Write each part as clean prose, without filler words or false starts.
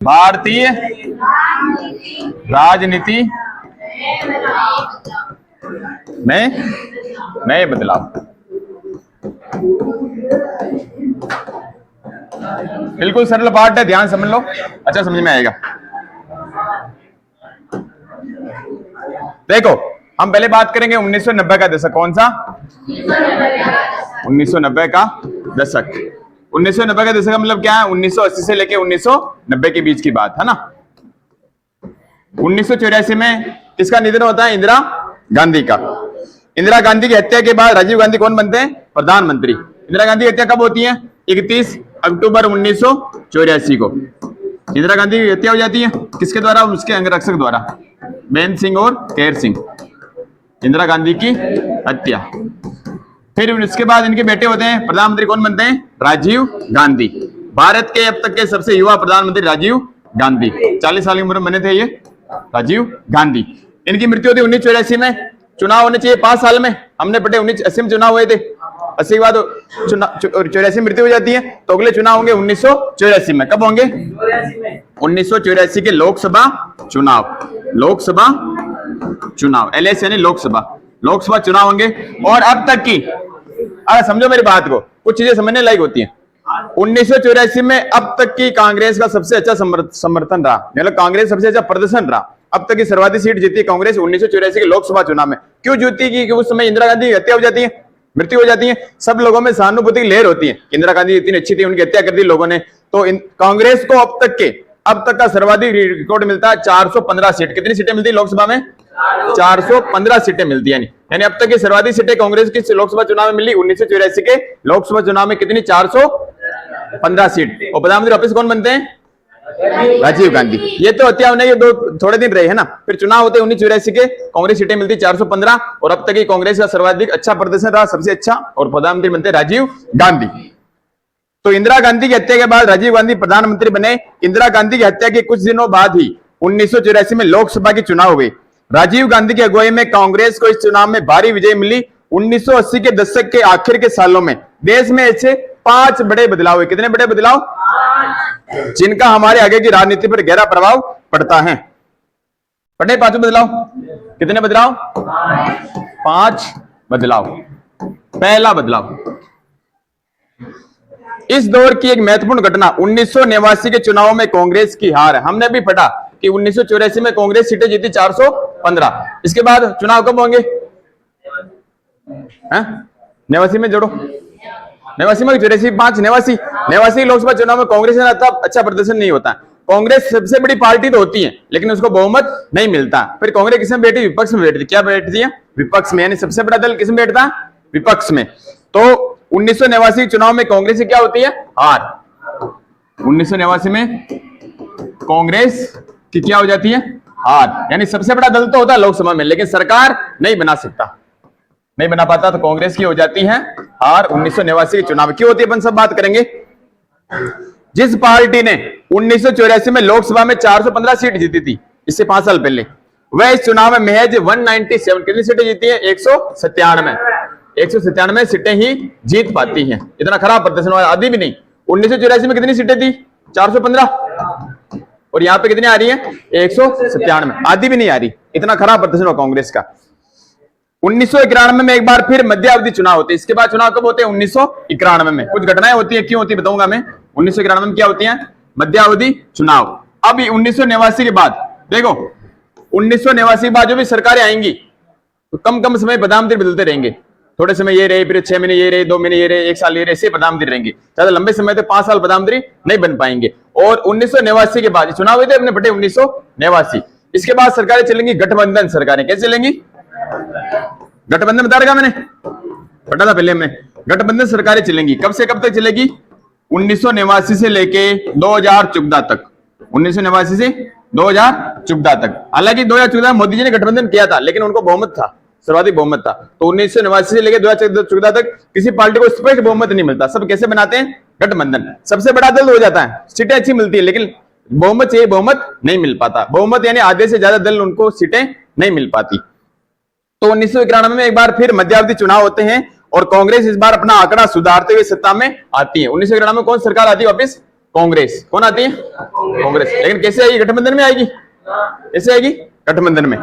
भारतीय राजनीति में नए बदलाव। बिल्कुल सरल पाठ है, ध्यान समझ लो, अच्छा समझ में आएगा। देखो हम पहले बात करेंगे 1990 का दशक। कौन सा? 1990 का दशक। 1990 का दशक का मतलब क्या है? 1980 से लेके 1990 के बीच की बात है ना। 1984 में किसका निधन होता है? इंदिरा गांधी का। इंदिरा गांधी की हत्या के बाद राजीव गांधी कौन बनते हैं? प्रधानमंत्री। इंदिरा गांधी की हत्या कब होती है? 31 अक्टूबर 1984 को इंदिरा गांधी की हत्या हो जाती है। किसके द्वारा? उसके अंगरक्षक द्वारा, बेन सिंह और केर सिंह। इंदिरा गांधी की हत्या। फिर इसके बाद इनके बेटे होते हैं, प्रधानमंत्री कौन बनते हैं? राजीव गांधी। भारत के अब तक के सबसे युवा प्रधानमंत्री राजीव गांधी, 40 साल की उम्र में बने थे ये राजीव गांधी। इनकी मृत्यु होती 1984 में। चुनाव होने चाहिए 5 साल में, हमने पढ़े 1980 में चुनाव हुए थे। 80 के बाद 84 मृत्यु हो जाती है, तो अगले चुनाव होंगे 1984 में। कब होंगे? 1984 के लोकसभा चुनाव। लोकसभा चुनाव, LS यानी लोकसभा चुनाव होंगे। और अब तक की, अरे समझो मेरी बात को, कुछ चीजें समझने लायक होती हैं। 1984 में अब तक की कांग्रेस का सबसे अच्छा समर्थन रहा, मतलब कांग्रेस सबसे अच्छा प्रदर्शन रहा। अब तक की सर्वाधिक सीट जीती कांग्रेस 1984 के लोकसभा चुनाव में। क्यों जीती? कि उस समय इंदिरा गांधी की हत्या हो जाती है, मृत्यु हो जाती है। सब लोगों में सहानुभूति की लहर होती है, इंदिरा गांधी इतनी अच्छी थी, उनकी हत्या कर दी लोगों ने। तो कांग्रेस को अब तक का सर्वाधिक रिकॉर्ड मिलता है 415 सीट। कितनी सीटें मिलती है लोकसभा में? 415 सीटें मिलती है। यानी अब तक की सर्वाधिक सीटें कांग्रेस की लोकसभा चुनाव में मिली। 1984 के लोकसभा चुनाव में कितनी? 415 सीट। और प्रधानमंत्री वापस कौन बनते हैं? राजीव गांधी। ये तो हत्या होने के थोड़े दिन रहे है ना। फिर चुनाव होते 1984 के, कांग्रेस सीटें मिलती 415, और अब तक की कांग्रेस का सर्वाधिक अच्छा प्रदर्शन रहा, सबसे अच्छा, और प्रधानमंत्री बनते राजीव गांधी। तो इंदिरा गांधी की हत्या के बाद राजीव गांधी प्रधानमंत्री बने। इंदिरा गांधी की हत्या के कुछ दिनों बाद ही 1984 में लोकसभा के चुनाव हुए। राजीव गांधी की अगुवाई में कांग्रेस को इस चुनाव में भारी विजय मिली। 1980 के दशक के आखिर के सालों में देश में ऐसे 5 बड़े बदलाव हुए। कितने बड़े बदलाव? जिनका हमारे आगे की राजनीति पर गहरा प्रभाव पड़ता है। पढ़े 5 बदलाव। कितने बदलाव? 5 बदलाव। पहला बदलाव, इस दौर की एक महत्वपूर्ण घटना 1989 के चुनाव में कांग्रेस की हार है। हमने भी पढ़ा कि 1984 में कांग्रेस सीटें जीती 415। इसके बाद चुनाव कब होंगे? 89 में जोड़ो, 89 में 84 5 89 लोकसभा चुनाव में कांग्रेस ने अच्छा प्रदर्शन नहीं होता। कांग्रेस सबसे बड़ी पार्टी तो होती है, लेकिन उसको बहुमत नहीं मिलता। फिर कांग्रेस किसमें बैठी? विपक्ष में बैठती। क्या बैठती है? विपक्ष में, यानी सबसे बड़ा दल किसमें बैठता? विपक्ष में। तो 1989 चुनाव में कांग्रेस की क्या होती है? हार। 1989 में कांग्रेस की क्या हो जाती है? हार। यानी सबसे बड़ा दल तो होता है लोकसभा में, लेकिन सरकार नहीं बना सकता, नहीं बना पाता, तो कांग्रेस की हो जाती है हार 1989 के चुनाव में। क्यों होती है अपन सब बात करेंगे। जिस पार्टी ने 1984 में लोकसभा में 415 सीट जीती थी, इससे 5 साल पहले, वह इस चुनाव में महज 197 कितनी सीटें जीती है? 197 सीटें ही जीत पाती हैं। इतना खराब प्रदर्शन हुआ, आधी भी नहीं। 1984 में कितनी सीटें थी? 415, और यहां पे कितनी आ रही है? 197, आधी भी नहीं आ रही। इतना खराब प्रदर्शन हुआ कांग्रेस का। 1991 में एक बार फिर मध्यावधि चुनाव होते हैं। इसके बाद चुनाव कब होते हैं? 1991 में। कुछ घटनाएं होती है, क्यों होती है बताऊंगा मैं। 1991 में क्या होती है? मध्यावधि चुनाव। अब 1989 के बाद देखो, 1989 के बाद जो भी सरकारें आएंगी, तो कम समय प्रधानमंत्री बदलते रहेंगे। थोड़े समय ये रहे, फिर 6 महीने ये रहे, 2 महीने ये रहे, 1 साल ये रहे, ऐसे प्रधानमंत्री रहेंगे। ज्यादा लंबे समय तक 5 साल प्रधानमंत्री नहीं बन पाएंगे। और 1989 के बाद चुनाव हुए थे अपने बटे 1989। इसके बाद सरकारें चलेंगी गठबंधन सरकारें। कैसे चलेंगी? गठबंधन बता रखा मैंने, पढ़ा था पहले में। गठबंधन सरकारें चलेंगी। कब से कब तक चलेगी? 1989 से लेके 2014 तक। 1989 से 2014 तक। हालांकि 2014 मोदी जी ने गठबंधन किया था, लेकिन उनको बहुमत था, सर्वाधिक बहुमत था। तो 1989 से लेकर 2014 तक किसी पार्टी को स्पष्ट बहुमत नहीं मिलता। सब कैसे बनाते हैं? गठबंधन। सबसे बड़ा दल हो जाता है, सीटें अच्छी मिलती है, लेकिन बहुमत चाहिए, बहुमत नहीं मिल पाता। बहुमत यानी आधे से ज्यादा दल, उनको सीटें नहीं मिल पाती। तो 1991 में एक बार फिर मध्यावधि चुनाव होते हैं और कांग्रेस इस बार अपना आंकड़ा सुधारते हुए सत्ता में आती है। 1991 में कौन सरकार आती है वापिस? कांग्रेस। कौन आती है? कांग्रेस। लेकिन कैसे आएगी? गठबंधन में आएगी। कैसे आएगी? गठबंधन में।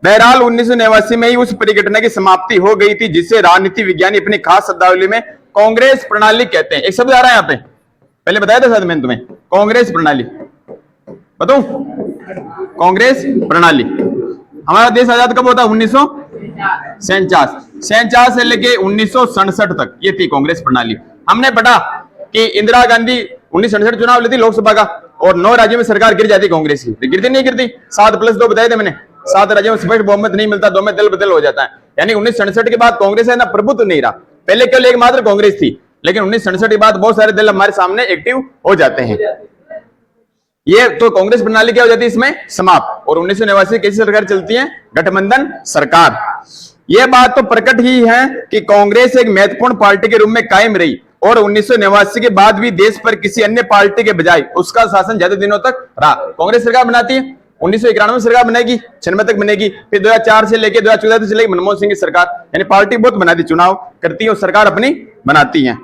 बहरहाल 1989 में ही उस परिघटना की समाप्ति हो गई थी जिसे राजनीति विज्ञानी अपनी खास शब्दावली में कांग्रेस प्रणाली कहते हैं। एक शब्द आ रहा है यहाँ पे, पहले बताया था शायद मैंने तुम्हें, कांग्रेस प्रणाली। बताऊं? कांग्रेस प्रणाली। हमारा देश आजाद कब होता? 1947 से लेके 1967 तक ये थी कांग्रेस प्रणाली। हमने पढ़ा कि इंदिरा गांधी 1967 चुनाव लेती लोकसभा का और 9 राज्यों में सरकार गिर जाती कांग्रेस की। गिरती नहीं गिरती? 7+2 बताए थे मैंने। 7 राज्यों में स्पष्ट बहुमत नहीं मिलता, 2 में दल बदल हो जाता है। यानी 1967 के बाद कांग्रेस है ना प्रभुत्व नहीं रहा। पहले केवल एकमात्र कांग्रेस थी, लेकिन 1967 के बाद बहुत सारे दल हमारे सामने एक्टिव हो जाते हैं। ये तो कांग्रेस प्रणाली क्या हो जाती है इसमें? समाप्त। और 1989 कैसी सरकार चलती है? गठबंधन सरकार। यह बात तो प्रकट ही है कि कांग्रेस एक महत्वपूर्ण पार्टी के रूप में कायम रही और 1989 के बाद भी देश पर किसी अन्य पार्टी के बजाय उसका शासन ज्यादा दिनों तक रहा। कांग्रेस सरकार बनाती है, 1991 में सरकार बनेगी, 96 तक बनेगी, फिर 2004 से लेकर 2014 तक चलेगी मनमोहन सिंह की सरकार। यानी पार्टी बहुत बनाती, चुनाव करती है और सरकार अपनी बनाती है।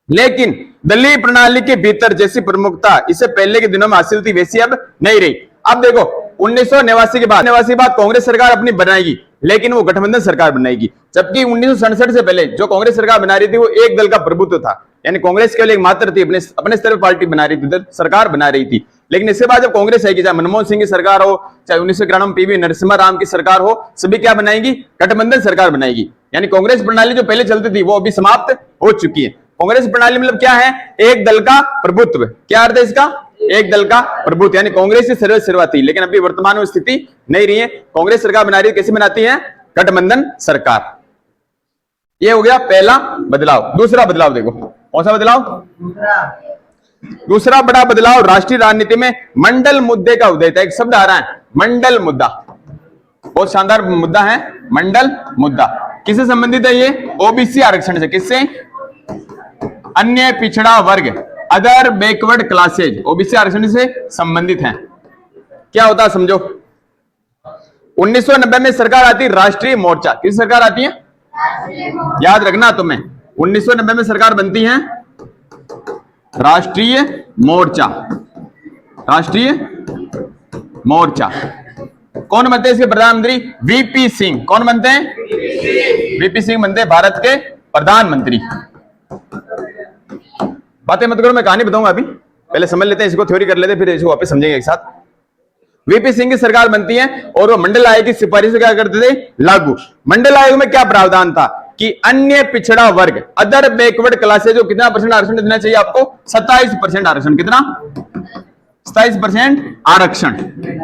लेकिन दलीय प्रणाली के भीतर जैसी प्रमुखता इसे पहले के दिनों में हासिल थी वैसी अब नहीं रही। अब देखो 1989 के बाद कांग्रेस सरकार अपनी बनाएगी, लेकिन वो गठबंधन सरकार बनाएगी। जबकि 1967 से पहले जो कांग्रेस सरकार बना रही थी वो एक दल का प्रभुत्व था, यानी कांग्रेस केवल एक मात्र थी, अपने स्तर पर पार्टी बना रही थी, सरकार बना रही थी। लेकिन इसके बाद जब कांग्रेस आएगी, चाहे मनमोहन सिंह की सरकार हो, चाहे 1991 में पीवी नरसिम्हा राव की सरकार हो, सभी क्या बनाएगी? गठबंधन सरकार बनाएगी। यानी कांग्रेस प्रणाली जो पहले चलती थी वो अभी समाप्त हो चुकी है। कांग्रेस प्रणाली मतलब क्या है? एक दल का प्रभुत्व। क्या अर्थ है इसका? एक दल का प्रभुत्व। यानी कांग्रेस की शुरुआत थी, लेकिन अभी वर्तमान में स्थिति नहीं रही है। कांग्रेस सरकार बना रही है, कैसे बनाती है? गठबंधन सरकार। ये हो गया पहला बदलाव। दूसरा बदलाव देखो, कौन सा बदलाव? दूसरा बड़ा बदलाव राष्ट्रीय राजनीति में मंडल मुद्दे का उदय था। एक शब्द आ रहा है, मंडल मुद्दा। बहुत शानदार मुद्दा है, मंडल मुद्दा। किससे संबंधित है ये? ओबीसी आरक्षण से। किससे? अन्य पिछड़ा वर्ग, अदर बैकवर्ड क्लासेज, ओबीसी आरक्षण से संबंधित है। क्या होता है समझो। 1990 में सरकार आती राष्ट्रीय मोर्चा। किस सरकार आती है? याद रखना तुम्हें, 1990 में सरकार बनती है राष्ट्रीय मोर्चा। राष्ट्रीय मोर्चा। कौन बनते हैं इसके प्रधानमंत्री? वीपी सिंह। कौन बनते हैं? वीपी सिंह बनते हैं भारत के प्रधानमंत्री। बातें मत करो, मैं कहानी बताऊंगा अभी, पहले समझ लेते हैं इसको, थ्योरी कर लेते हैं, फिर इसको वापस समझेंगे एक साथ। वीपी सिंह की सरकार बनती है और वो मंडल आयोग की सिफारिश क्या करते थे? लागू। मंडल आयोग में क्या प्रावधान था कि अन्य पिछड़ा वर्ग, अदर बैकवर्ड क्लासेज को कितना % आरक्षण देना चाहिए आपको? 27% आरक्षण। कितना? 27% आरक्षण।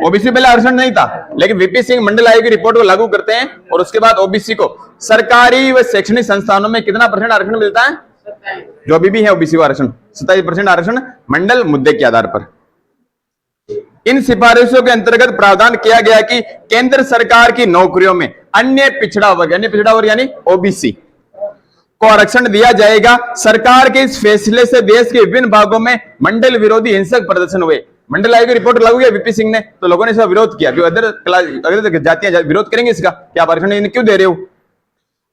ओबीसी पहले आरक्षण नहीं था, लेकिन वीपी सिंह मंडल आयोग की रिपोर्ट को लागू करते हैं और उसके बाद ओबीसी को सरकारी व शैक्षणिक संस्थानों में कितना % आरक्षण मिलता है? जो अभी भी है ओबीसी को आरक्षण, 27% आरक्षण मंडल मुद्दे के आधार पर। इन सिफारिशों के अंतर्गत प्रावधान किया गया कि केंद्र सरकार की नौकरियों में अन्य पिछड़ा वर्ग यानी ओबीसी को आरक्षण दिया जाएगा। सरकार के इस फैसले से देश के विभिन्न भागों में मंडल विरोधी हिंसक प्रदर्शन हुए। मंडल आयोग की रिपोर्ट लागू किया वीपी सिंह ने, तो लोगों ने इसका विरोध किया। अदर जातियां विरोध करेंगे इसका, क्या आरक्षण क्यों दे रहे हो?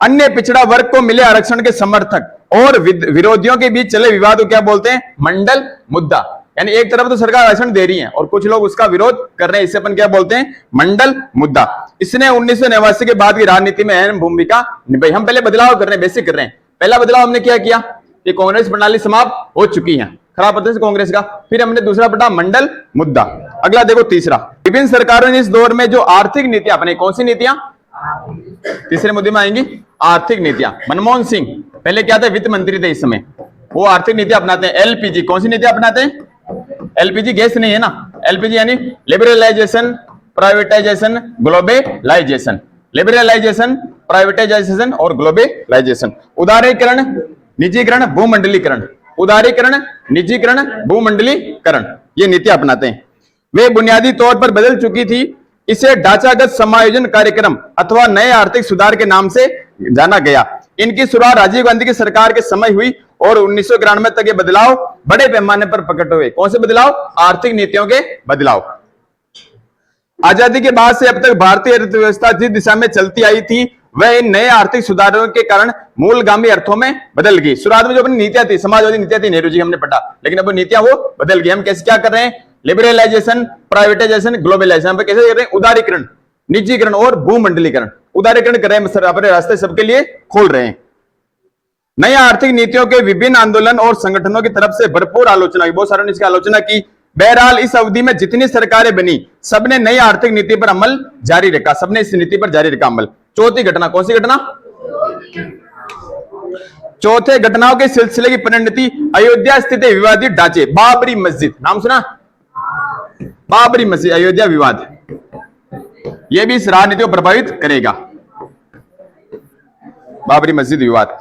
अन्य पिछड़ा वर्ग को मिले आरक्षण के समर्थक और विरोधियों के बीच चले विवाद को क्या बोलते हैं? मंडल मुद्दा। यानी एक तरफ तो सरकार आरक्षण दे रही है और कुछ लोग उसका विरोध कर रहे हैं, इसे अपन क्या बोलते हैं? मंडल मुद्दा। इसने 1989 के बाद की राजनीति में अहम भूमिका निभाई। हम पहले बदलाव कर रहे हैं, बेसिक कर रहे हैं। पहला बदलाव हमने क्या किया कि कांग्रेस प्रणाली समाप्त हो चुकी है, खराब प्रदर्शन कांग्रेस का। फिर हमने दूसरा पढ़ा मंडल मुद्दा। अगला देखो तीसरा, विभिन्न सरकारों ने इस दौर में जो आर्थिक नीतियां अपनी, कौन सी नीतियां? तीसरे मुद्दे में आएंगी आर्थिक नीतियां। मनमोहन सिंह पहले क्या थे? वित्त मंत्री थे, इस समय वो आर्थिक नीतियां अपनाते हैं। एलपीजी, कौन सी नीतियां अपनाते हैं? एलपीजी गैस नहीं है ना, एलपीजी यानी liberalisation, privatisation, globalisation. Liberalisation, privatisation और ग्लोबलाइजेशन। उदारीकरण, निजीकरण, भूमंडलीकरण। उदारीकरण, निजीकरण, भूमंडलीकरण, ये नीतियां अपनाते हैं। वे बुनियादी तौर पर बदल चुकी थी। इसे ढांचागत समायोजन कार्यक्रम अथवा नए आर्थिक सुधार के नाम से जाना गया। इनकी शुरुआत राजीव गांधी की सरकार के समय हुई और 1991 तक ये बदलाव बड़े पैमाने पर प्रकट हुए। कौन से बदलाव? आर्थिक नीतियों के बदलाव। आजादी के बाद से अब तक भारतीय अर्थव्यवस्था जिस दिशा में चलती आई थी वह इन नए आर्थिक सुधारों के कारण मूलगामी अर्थों में बदल गई। शुरुआत में जो अपनी नीतियां थी, समाजवादी नीतियां थी, नेहरू जी हमने पढ़ा, लेकिन अब नीतियां वो बदल गई। हम कैसे क्या कर रहे हैं? Liberalisation, privatisation, globalisation. हम कैसे कर रहे हैं? उदारीकरण, निजीकरण और भूमंडलीकरण। उदारीकरण कर रहे हैं, अपने रास्ते सबके लिए खोल रहे हैं। नई आर्थिक नीतियों के विभिन्न आंदोलन और संगठनों की तरफ से भरपूर आलोचना हुई, बहुत सारों ने इसकी आलोचना की। बहरहाल इस अवधि में जितनी सरकारें बनी, सबने नई आर्थिक नीति पर अमल जारी रखा, सबने इस नीति पर जारी रखा अमल। चौथी घटना, कौन सी घटना? चौथे घटनाओं के सिलसिले की परिणति अयोध्या स्थित विवादित ढांचे, बाबरी मस्जिद, नाम सुना? बाबरी मस्जिद, अयोध्या विवाद, यह भी इस राजनीति को प्रभावित करेगा। बाबरी मस्जिद विवाद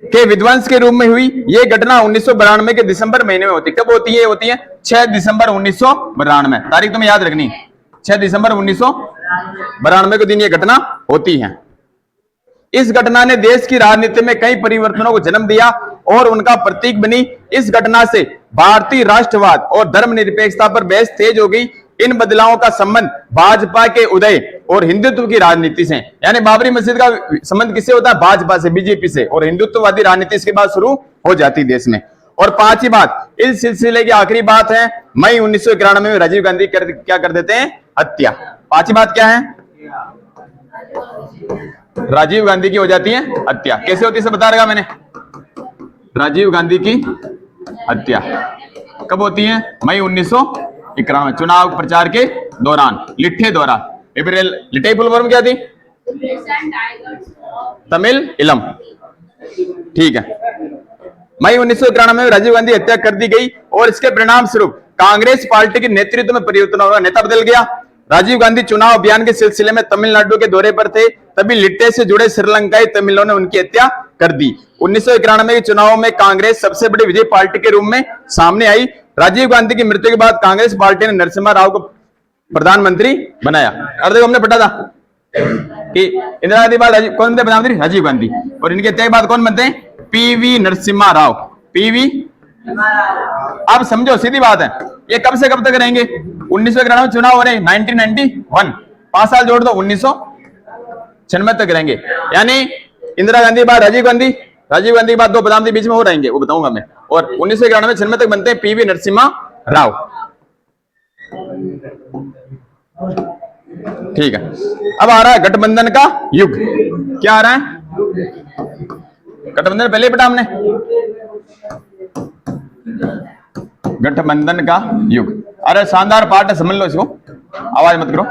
के विध्वंस के रूप में हुई यह घटना 1992 के दिसंबर महीने में होती। कब होती है? होती है 6 दिसंबर 1992। तारीख तुम्हें याद रखनी, 6 दिसंबर 1992 के दिन यह घटना होती है। इस घटना ने देश की राजनीति में कई परिवर्तनों को जन्म दिया और उनका प्रतीक बनी। इस घटना से भारतीय राष्ट्रवाद और धर्मनिरपेक्षता पर बहस तेज हो गई। इन बदलावों का संबंध भाजपा के उदय और हिंदुत्व की राजनीति से, यानी बाबरी मस्जिद का संबंध किससे होता है? भाजपा से, बीजेपी से, और हिंदुत्ववादी राजनीति इसके बाद शुरू हो जाती देश में। और पांचवी बात, इस सिलसिले की आखिरी बात है, मई 1991 में राजीव गांधी क्या कर देते हैं? हत्या। पांचवी बात क्या है? राजीव गांधी की हो जाती है हत्या। कैसे होती है बता रहा मैंने। राजीव गांधी की हत्या कब होती है? मई 1991, चुनाव प्रचार के दौरान, लिट्ठे द्वारा। लिट्टे फुल फॉर्म क्या थी? तमिल इलम, ठीक है। मई 1991 में राजीव गांधी हत्या कर दी गई और इसके परिणाम स्वरूप कांग्रेस पार्टी के नेतृत्व में परिवर्तन होगा, नेता बदल गया। राजीव गांधी चुनाव अभियान के सिलसिले में तमिलनाडु के दौरे पर थे, तभी लिट्टे से जुड़े श्रीलंकाई तमिलों ने उनकी हत्या कर दी। 1991 के चुनाव में कांग्रेस सबसे बड़ी विजयी पार्टी के रूप में सामने आई। राजीव गांधी की मृत्यु के बाद कांग्रेस पार्टी ने नरसिम्हा राव को प्रधानमंत्री बनाया। और देखो हमने पढ़ा था कि इंदिरा गांधी बाद कौन थे प्रधानमंत्री? राजीव गांधी। और इनके हत्या के बाद कौन बनते हैं? PV Narasimha Rao, PV. अब समझो, सीधी बात है, ये कब से कब तक रहेंगे? 1991 में चुनाव हो रहे, 1991, 5 साल जोड़ दो, 1996 तक रहेंगे। यानी इंदिरा गांधी बाद राजीव गांधी, राजीव गांधी के बाद 2 प्रधानमंत्री बीच में हो रहेंगे, वो बताऊंगा मैं। और 1991 में 96 तक बनते हैं पीवी नरसिम्हा राव, ठीक है। अब आ रहा है गठबंधन का युग। क्या आ रहा है? गठबंधन पहले पढ़ा हमने, गठबंधन का युग। अरे शानदार पाठ है, समझ लो इसको, आवाज मत करो।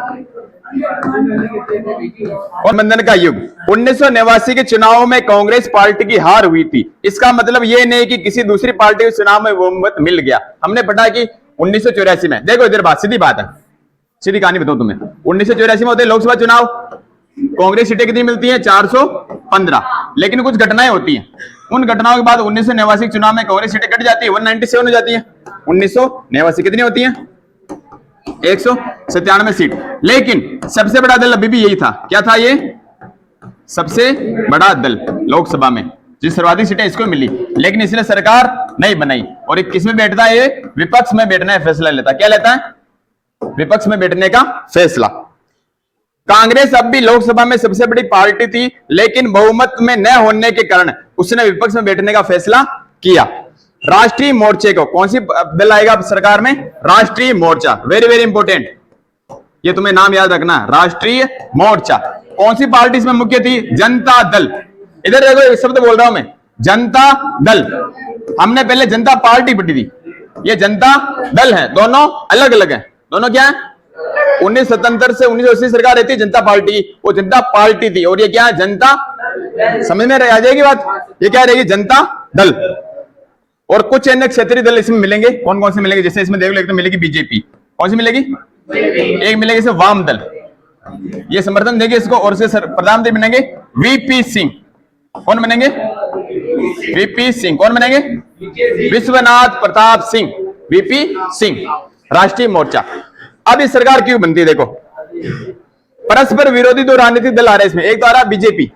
गठबंधन का युग। 1989 के चुनाव में कांग्रेस पार्टी की हार हुई थी। इसका मतलब यह नहीं कि किसी दूसरी पार्टी के चुनाव में बहुमत मिल गया। हमने पढ़ा कि 1984 में, देखो इधर बात, सीधी बात है, सीधी कहानी बताऊं तुम्हें। 1984 में होते लोकसभा चुनाव, कांग्रेस सीटें कितनी मिलती हैं? 415। लेकिन कुछ घटनाएं होती हैं, उन घटनाओं के बाद 1989 के चुनाव में कांग्रेस सीटें कट जाती है, 197 हो जाती है। 1989 कितनी होती है? 197 सीट। लेकिन सबसे बड़ा दल अभी भी यही था। क्या था ये? सबसे बड़ा दल लोकसभा में, जिस सर्वाधिक सीटें इसको मिली। लेकिन इसने सरकार नहीं बनाई। और एक किस में बैठता है? ये विपक्ष में बैठने का फैसला लेता। क्या लेता है? विपक्ष में बैठने का फैसला। कांग्रेस अब भी लोकसभा में सबसे बड़ी पार्टी थी, लेकिन बहुमत में न होने के कारण उसने विपक्ष में बैठने का फैसला किया। राष्ट्रीय मोर्चे को, कौन सी दल आएगा सरकार में? राष्ट्रीय मोर्चा, वेरी वेरी इंपोर्टेंट, ये तुम्हें नाम याद रखना, राष्ट्रीय मोर्चा। कौन सी पार्टी इसमें मुख्य थी? जनता दल। इधर देखो, एक शब्द बोल रहा हूं मैं, जनता दल। हमने पहले जनता पार्टी पढ़ी थी, ये जनता दल है, दोनों अलग अलग है। दोनों क्या है? 1977 से 1980 सरकार रहती है जनता पार्टी, वो जनता पार्टी थी। और ये क्या है? जनता। समझ में आ जाएगी बात? ये क्या रहेगी? जनता दल। और कुछ अन्य क्षेत्रीय दल इसमें मिलेंगे। कौन कौन से मिलेंगे? जैसे इसमें देख लो, एक तो मिलेगी बीजेपी, कौन सी मिलेगी? एक मिलेगी इसे वाम दल, ये समर्थन देंगे इसको। और से प्रधानमंत्री बनेंगे वीपी सिंह। कौन बनेंगे? वीपी सिंह। कौन बनेंगे? विश्वनाथ प्रताप सिंह, वीपी सिंह। राष्ट्रीय मोर्चा। अब इस सरकार क्यों बनती है? देखो, परस्पर विरोधी 2 राजनीतिक दल आ रहे हैं इसमें। एक तो आ रहा बीजेपी।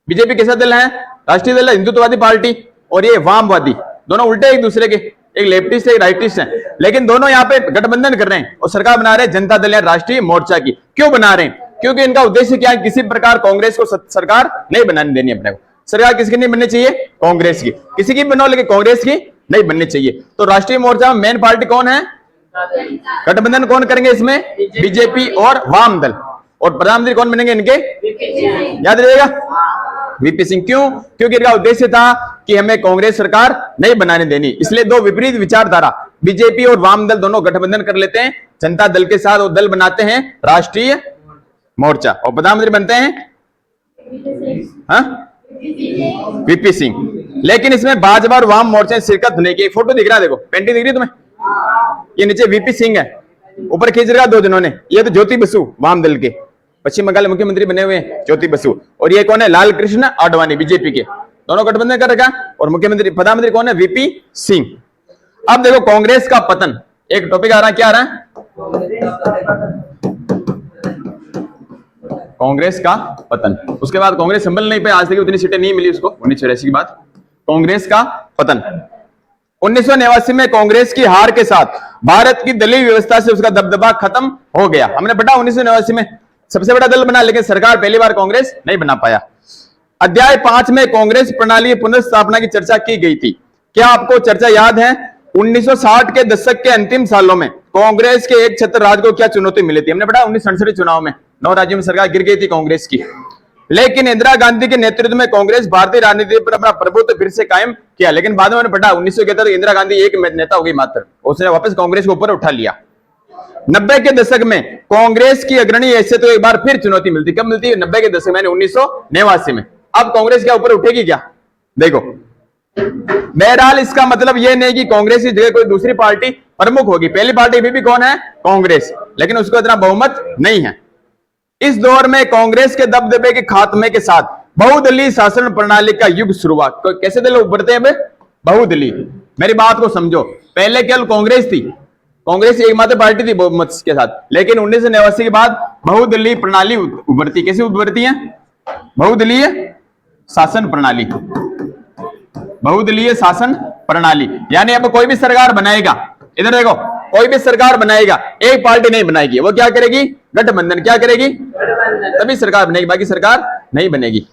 बीजेपी कैसा दल है? राष्ट्रीय दल है, हिंदुत्ववादी पार्टी। और ये वामवादी, दोनों उल्टे एक दूसरे के, एक लेफ्टिस्ट है, एक राइटिस्ट है। लेकिन दोनों यहाँ पे गठबंधन कर रहे हैं और सरकार बना रहे हैं जनता दल या राष्ट्रीय मोर्चा की। क्यों बना रहे हैं? क्योंकि इनका उद्देश्य क्या है, किसी प्रकार कांग्रेस को सरकार नहीं बनाने देनी अपने को। सरकार किसकी नहीं बननी चाहिए, कांग्रेस की। किसी की बनाओ लेकिन कांग्रेस की नहीं बननी चाहिए। तो राष्ट्रीय मोर्चा में मेन पार्टी कौन है, गठबंधन कौन करेंगे इसमें, बीजेपी और वाम दल। और प्रधानमंत्री कौन बनेंगे इनके, याद रहिएगा, वीपी सिंह। क्यों, क्योंकि इनका उद्देश्य था कि हमें कांग्रेस सरकार नहीं बनाने देनी। इसलिए दो विपरीत विचारधारा, बीजेपी और वाम दल दोनों गठबंधन कर लेते हैं जनता दल के साथ, और दल बनाते हैं राष्ट्रीय मोर्चा, और प्रधानमंत्री बनते हैं वीपी सिंह। लेकिन इसमें भाजपा और वाम मोर्चा ने शिरकत नहीं की। फोटो दिख रहा है, देखो पेंटिंग दिख रही है तुम्हें, ये नीचे वीपी सिंह है, ऊपर खींच रहा दो जनों ने, ये तो ज्योति बसु वाम दल के पश्चिम बंगाल मुख्यमंत्री बने हुए हैं ज्योति बसु, और ये कौन है, लाल कृष्ण आडवाणी बीजेपी के, दोनों गठबंधन कर रखा। और मुख्यमंत्री प्रधानमंत्री कौन है, वीपी सिंह। अब देखो कांग्रेस का पतन, एक टॉपिक आ रहा है, क्या आ रहा है, कांग्रेस का पतन। उसके बाद कांग्रेस संभल नहीं पाई, आज तक उतनी सीटें नहीं मिली उसको 1984 के बाद। कांग्रेस का पतन 1989 में कांग्रेस की हार के साथ भारत की दलीय व्यवस्था से उसका दबदबा खत्म हो गया। हमने पढ़ा 1989 में सबसे बड़ा दल बना, लेकिन सरकार पहली बार कांग्रेस नहीं बना पाया। अध्याय 5 में कांग्रेस प्रणाली पुनर्स्थापना की चर्चा की गई थी। क्या आपको चर्चा याद है, 1960 के दशक के अंतिम सालों में कांग्रेस के एक छत्र राज्य को क्या चुनौती मिली थी। हमने पढ़ा 1967 चुनाव में 9 राज्यों में सरकार गिर गई थी कांग्रेस की, लेकिन इंदिरा गांधी के नेतृत्व में कांग्रेस भारतीय राजनीति पर अपना प्रभुत्व फिर से कायम किया। लेकिन बाद में पढ़ा 1971 इंदिरा गांधी एक नेता हो गई मात्र, उसने वापस कांग्रेस को ऊपर उठा लिया। 90 के दशक में कांग्रेस की अग्रणी ऐसे तो एक बार फिर चुनौती मिलती, कब मिलती है, 90 के दशक में 1989 में। अब कांग्रेस क्या ऊपर उठेगी क्या, देखो। बहरहाल इसका मतलब यह नहीं कि कांग्रेस की जगह कोई दूसरी पार्टी प्रमुख होगी। पहली पार्टी भी कौन है, कांग्रेस, लेकिन उसको इतना बहुमत नहीं है। इस दौर में कांग्रेस के दबदबे के खात्मे के साथ बहुदलीय शासन प्रणाली का युग शुरू हुआ। कैसे दल उभरते हैं, बहुदलीय। मेरी बात को समझो, पहले केवल कांग्रेस थी, कांग्रेस एकमात्र पार्टी थी बहुमत के साथ, लेकिन 1989 के बाद बहुदलीय प्रणाली उभरती। कैसे उभरती है, बहुदलीय शासन प्रणाली, बहुदलीय शासन प्रणाली। यानी अब कोई भी सरकार बनाएगा, इधर देखो, कोई भी सरकार बनाएगा, एक पार्टी नहीं बनाएगी, वो क्या करेगी, गठबंधन। क्या करेगी, तभी सरकार बनेगी, बाकी सरकार नहीं बनेगी,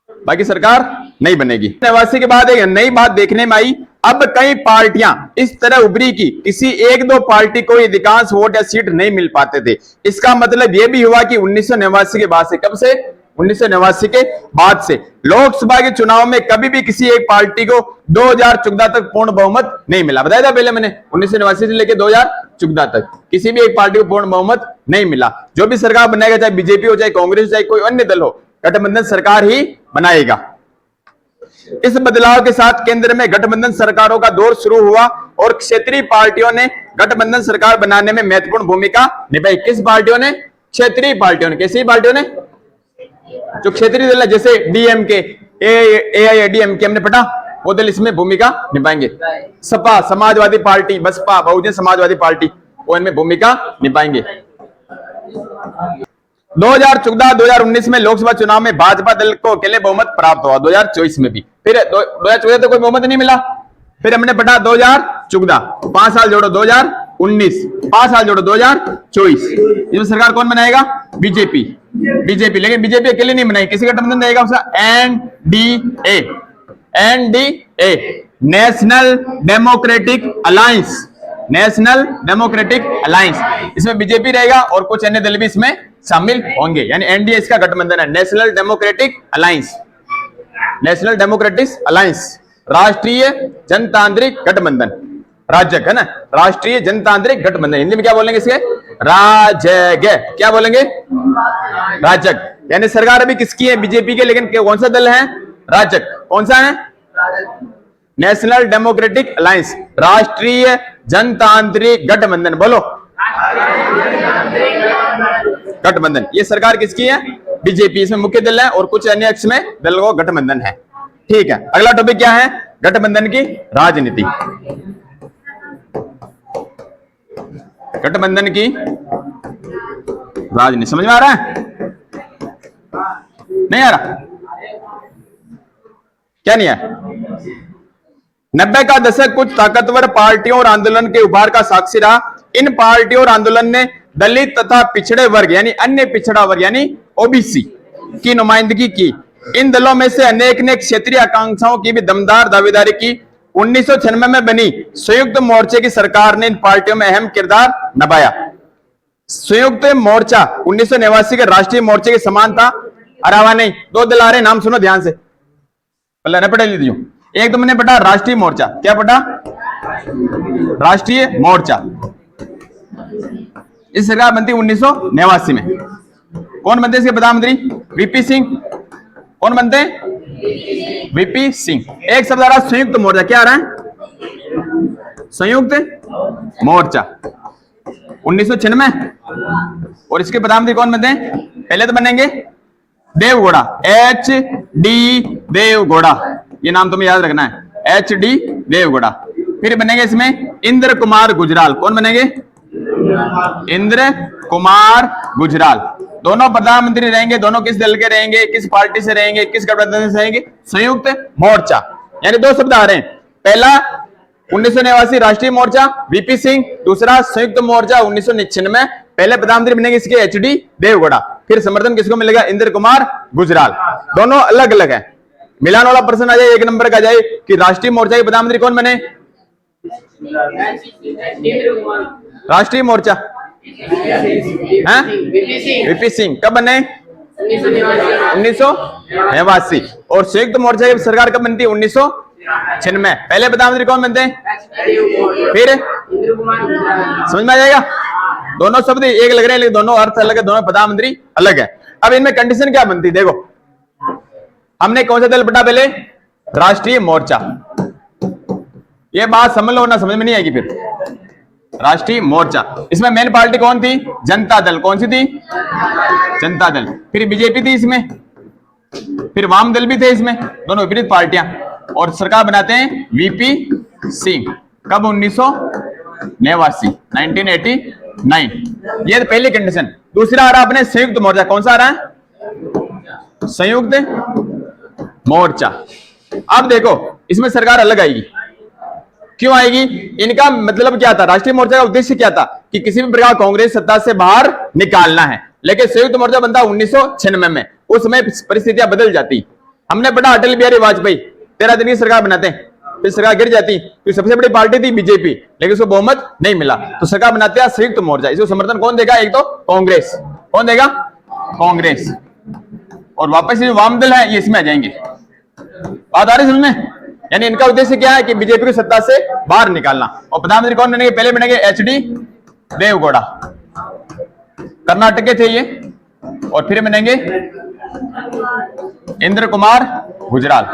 बाकी सरकार नहीं बनेगी। 89 के बाद एक नई बात देखने में आई, अब कई पार्टियां इस तरह उभरी कि किसी एक दो पार्टी को अधिकांश वोट या सीट नहीं मिल पाते थे। इसका मतलब यह भी हुआ कि 1989 के बाद से, कब से, 1989 के बाद से लोकसभा के चुनाव में कभी भी किसी एक पार्टी को 2014 तक पूर्ण बहुमत नहीं मिला। बताया था पहले मैंने, 1989 से लेकर 2014 तक किसी भी एक पार्टी को पूर्ण बहुमत नहीं मिला। जो भी सरकार बनाएगा, चाहे बीजेपी हो, चाहे कांग्रेस, चाहे कोई अन्य दल हो, गठबंधन सरकार ही बनाएगा। इस बदलाव के साथ केंद्र में गठबंधन सरकारों का दौर शुरू हुआ और क्षेत्रीय पार्टियों ने गठबंधन सरकार बनाने में महत्वपूर्ण भूमिका निभाई। किस पार्टियों ने, क्षेत्रीय पार्टियों ने। कैसी पार्टियों ने, जो क्षेत्रीय दल है, जैसे डीएमके, एआईएडीएमके, हमने पढ़ा, वो दल इसमें भूमिका निभाएंगे। सपा, समाजवादी पार्टी, बसपा, बहुजन समाजवादी पार्टी, वो इनमें भूमिका निभाएंगे। 2014-2019 में लोकसभा चुनाव में भाजपा दल को अकेले बहुमत प्राप्त हुआ, 2024 में भी। फिर 2014 तो कोई बहुमत नहीं मिला, फिर हमने पढ़ा 2014, 5 साल जोड़ो 2019, 5 साल जोड़ो 2024, इसमें सरकार कौन बनाएगा, बीजेपी। बीजेपी, लेकिन बीजेपी अकेले नहीं बनाई, किसी गठबंधन रहेगा उसका, NDA, NDA, national democratic alliance, national democratic alliance. इसमें बीजेपी रहेगा और कुछ अन्य दल भी इसमें शामिल होंगे, यानी एनडीए इसका गठबंधन है, national democratic alliance, national democratic alliance, राष्ट्रीय जनतांत्रिक गठबंधन, राजग है ना, राष्ट्रीय जनतांत्रिक गठबंधन। हिंदी में क्या बोलेंगे इसके, राजग। क्या बोलेंगे, राजग। यानी सरकार अभी किसकी है, बीजेपी के, लेकिन कौन सा दल है, राजग। कौन सा है, नेशनल डेमोक्रेटिक अलायंस, राष्ट्रीय जनतांत्रिक गठबंधन। बोलो, गठबंधन। ये सरकार किसकी है, बीजेपी, इसमें मुख्य दल है और कुछ अन्य अक्ष में दल को गठबंधन है। ठीक है, अगला टॉपिक क्या है, गठबंधन की राजनीति। गठबंधन की राजनीति समझ में आ रहा है, नहीं आ रहा, क्या नहीं है। 90 का दशक कुछ ताकतवर पार्टियों और आंदोलन के उभार का साक्षी रहा। इन पार्टियों और आंदोलन ने दलित तथा पिछड़े वर्ग यानी अन्य पिछड़ा वर्ग यानी ओबीसी की नुमाइंदगी की। इन दलों में से अनेक ने क्षेत्रीय आकांक्षाओं की भी दमदार दावेदारी की। 1996 में बनी संयुक्त मोर्चे की सरकार ने इन पार्टियों में अहम किरदार निभाया। संयुक्त मोर्चा 1989 के राष्ट्रीय मोर्चे के समान था। अरावा नहीं, दो दल आ रहे, नाम सुनो ध्यान से, पहले न पढ़े लीजिए। एक तो मैंने पढ़ा राष्ट्रीय मोर्चा, क्या पढ़ा? राष्ट्रीय मोर्चा। इस सरकार बनती 1989 में। कौन बनते इसके प्रधानमंत्री? वीपी सिंह। कौन बनते? वीपी सिंह। एक शब्द आ रहा संयुक्त मोर्चा, क्या आ रहा है? संयुक्त मोर्चा 1996। और इसके प्रधानमंत्री कौन बनते हैं? पहले तो बनेंगे देवगौड़ा, HD देवगौड़ा, ये नाम तुम्हें याद रखना है, HD देवगौड़ा। फिर बनेंगे इसमें इंद्र कुमार गुजराल। कौन बनेंगे? इंद्र कुमार गुजराल। दोनों प्रधानमंत्री रहेंगे। दोनों किस दल के रहेंगे, किस पार्टी से रहेंगे, किस गठबंधन से रहेंगे? संयुक्त मोर्चा। यानी दो शब्द आ रहे हैं, पहला 1989 राष्ट्रीय मोर्चा वीपी सिंह, दूसरा संयुक्त मोर्चा 1996। पहले प्रधानमंत्री बनेंगे इसके HD देवगौड़ा, फिर समर्थन किसको मिलेगा? इंद्र कुमार गुजराल। दोनों अलग अलग है। मिलान वाला प्रश्न आ जाए, एक नंबर का जाए कि राष्ट्रीय मोर्चा के प्रधानमंत्री कौन बने? राष्ट्रीय मोर्चा वीपी सिंह। कब बने? 1989। और संयुक्त मोर्चा की सरकार कब बनती है? 1996। पहले प्रधानमंत्री कौन बनते हैं? फिर समझ में आ जाएगा। दोनों शब्द एक लग रहे हैं लेकिन दोनों अर्थ अलग है, दोनों प्रधानमंत्री अलग है। अब इनमें कंडीशन क्या बनती? देखो, हमने कौन सा दल पढ़ा पहले? राष्ट्रीय मोर्चा। ये बात समझ लो ना, समझ में नहीं आएगी फिर। राष्ट्रीय मोर्चा, इसमें मेन पार्टी कौन थी? जनता दल। कौन सी थी? जनता दल। फिर बीजेपी थी इसमें, फिर वाम दल भी थे इसमें, दोनों विपरीत पार्टियां। और सरकार बनाते हैं वीपी सिंह। कब? 1989। ये तो पहली कंडीशन। दूसरा आ रहा अपने संयुक्त मोर्चा। कौन सा आ रहा है? संयुक्त मोर्चा। अब देखो, इसमें सरकार अलग आएगी। क्यों आएगी? इनका मतलब क्या था? राष्ट्रीय मोर्चा का उद्देश्य क्या था? कि किसी भी प्रकार कांग्रेस सत्ता से बाहर निकालना है। लेकिन संयुक्त मोर्चा बनता 1996 में। उस समय परिस्थितियां बदल जाती। हमने पढ़ा अटल बिहारी वाजपेयी 13 दिन की सरकार बनाते हैं, फिर सरकार गिर जाती, तो सबसे बड़ी पार्टी थी बीजेपी, लेकिन उसको बहुमत नहीं मिला, तो सरकार बनाते हैं संयुक्त मोर्चा। इसको समर्थन कौन देगा? एक तो कांग्रेस। कौन देगा? कांग्रेस। और वापस ये वाम दल है, ये इसमें आ जाएंगे। बात आ रही समझ में? यानी इनका उद्देश्य क्या है? कि बीजेपी को सत्ता से बाहर निकालना। और प्रधानमंत्री कौन बनेंगे? पहले बनेंगे HD देवगौड़ा, कर्नाटक के थे ये। और फिर बनेंगे इंद्र कुमार गुजराल।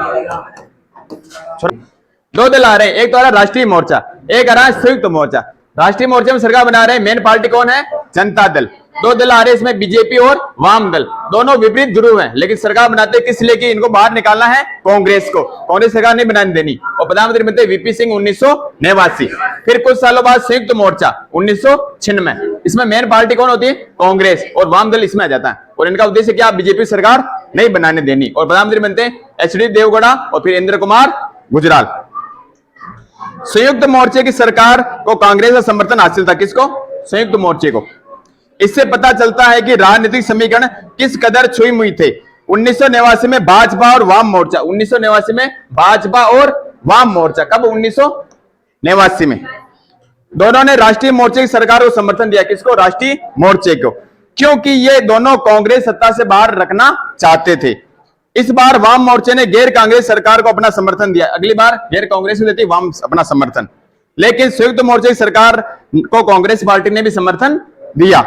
दो दल आ रहे हैं, एक तो आ रहा है राष्ट्रीय मोर्चा, एक आ रहा है संयुक्त मोर्चा। राष्ट्रीय मोर्चे में सरकार बना रहे हैं, मेन पार्टी कौन है? जनता दल। दो दल आ रहे हैं इसमें, बीजेपी और वाम दल। दोनों विपरीत ध्रुव हैं, लेकिन सरकार बनाते किस लिए? कि इनको बाहर निकालना है कांग्रेस को। कांग्रेस सरकार नहीं बनाने देनी। और प्रधानमंत्री बनते वीपी सिंह 1989। फिर कुछ सालों बाद संयुक्त मोर्चा 1996। इसमें मेन पार्टी कौन होती है? कांग्रेस। और वाम दल इसमें आ जाता है। और इनका उद्देश्य क्या? बीजेपी सरकार नहीं बनाने देनी। और प्रधानमंत्री बनते हैं HD देवगौड़ा और फिर इंद्र कुमार गुजराल। संयुक्त मोर्चे की सरकार को कांग्रेस का समर्थन हासिल था। किसको? संयुक्त मोर्चे को। इससे पता चलता है कि राजनीतिक समीकरण किस कदर छुई मुई थे। 1989 में भाजपा और वाम मोर्चा। 1989 में भाजपा और वाम मोर्चा। कब? 1989 में। दोनों ने राष्ट्रीय मोर्चे की सरकार को समर्थन दिया। किसको? राष्ट्रीय मोर्चे को। क्योंकि ये दोनों कांग्रेस सत्ता से बाहर रखना चाहते थे। इस बार वाम मोर्चे ने गैर कांग्रेस सरकार को अपना समर्थन दिया। अगली बार गैर कांग्रेस को देती वाम अपना समर्थन, लेकिन संयुक्त मोर्चे की सरकार को कांग्रेस पार्टी ने भी समर्थन दिया।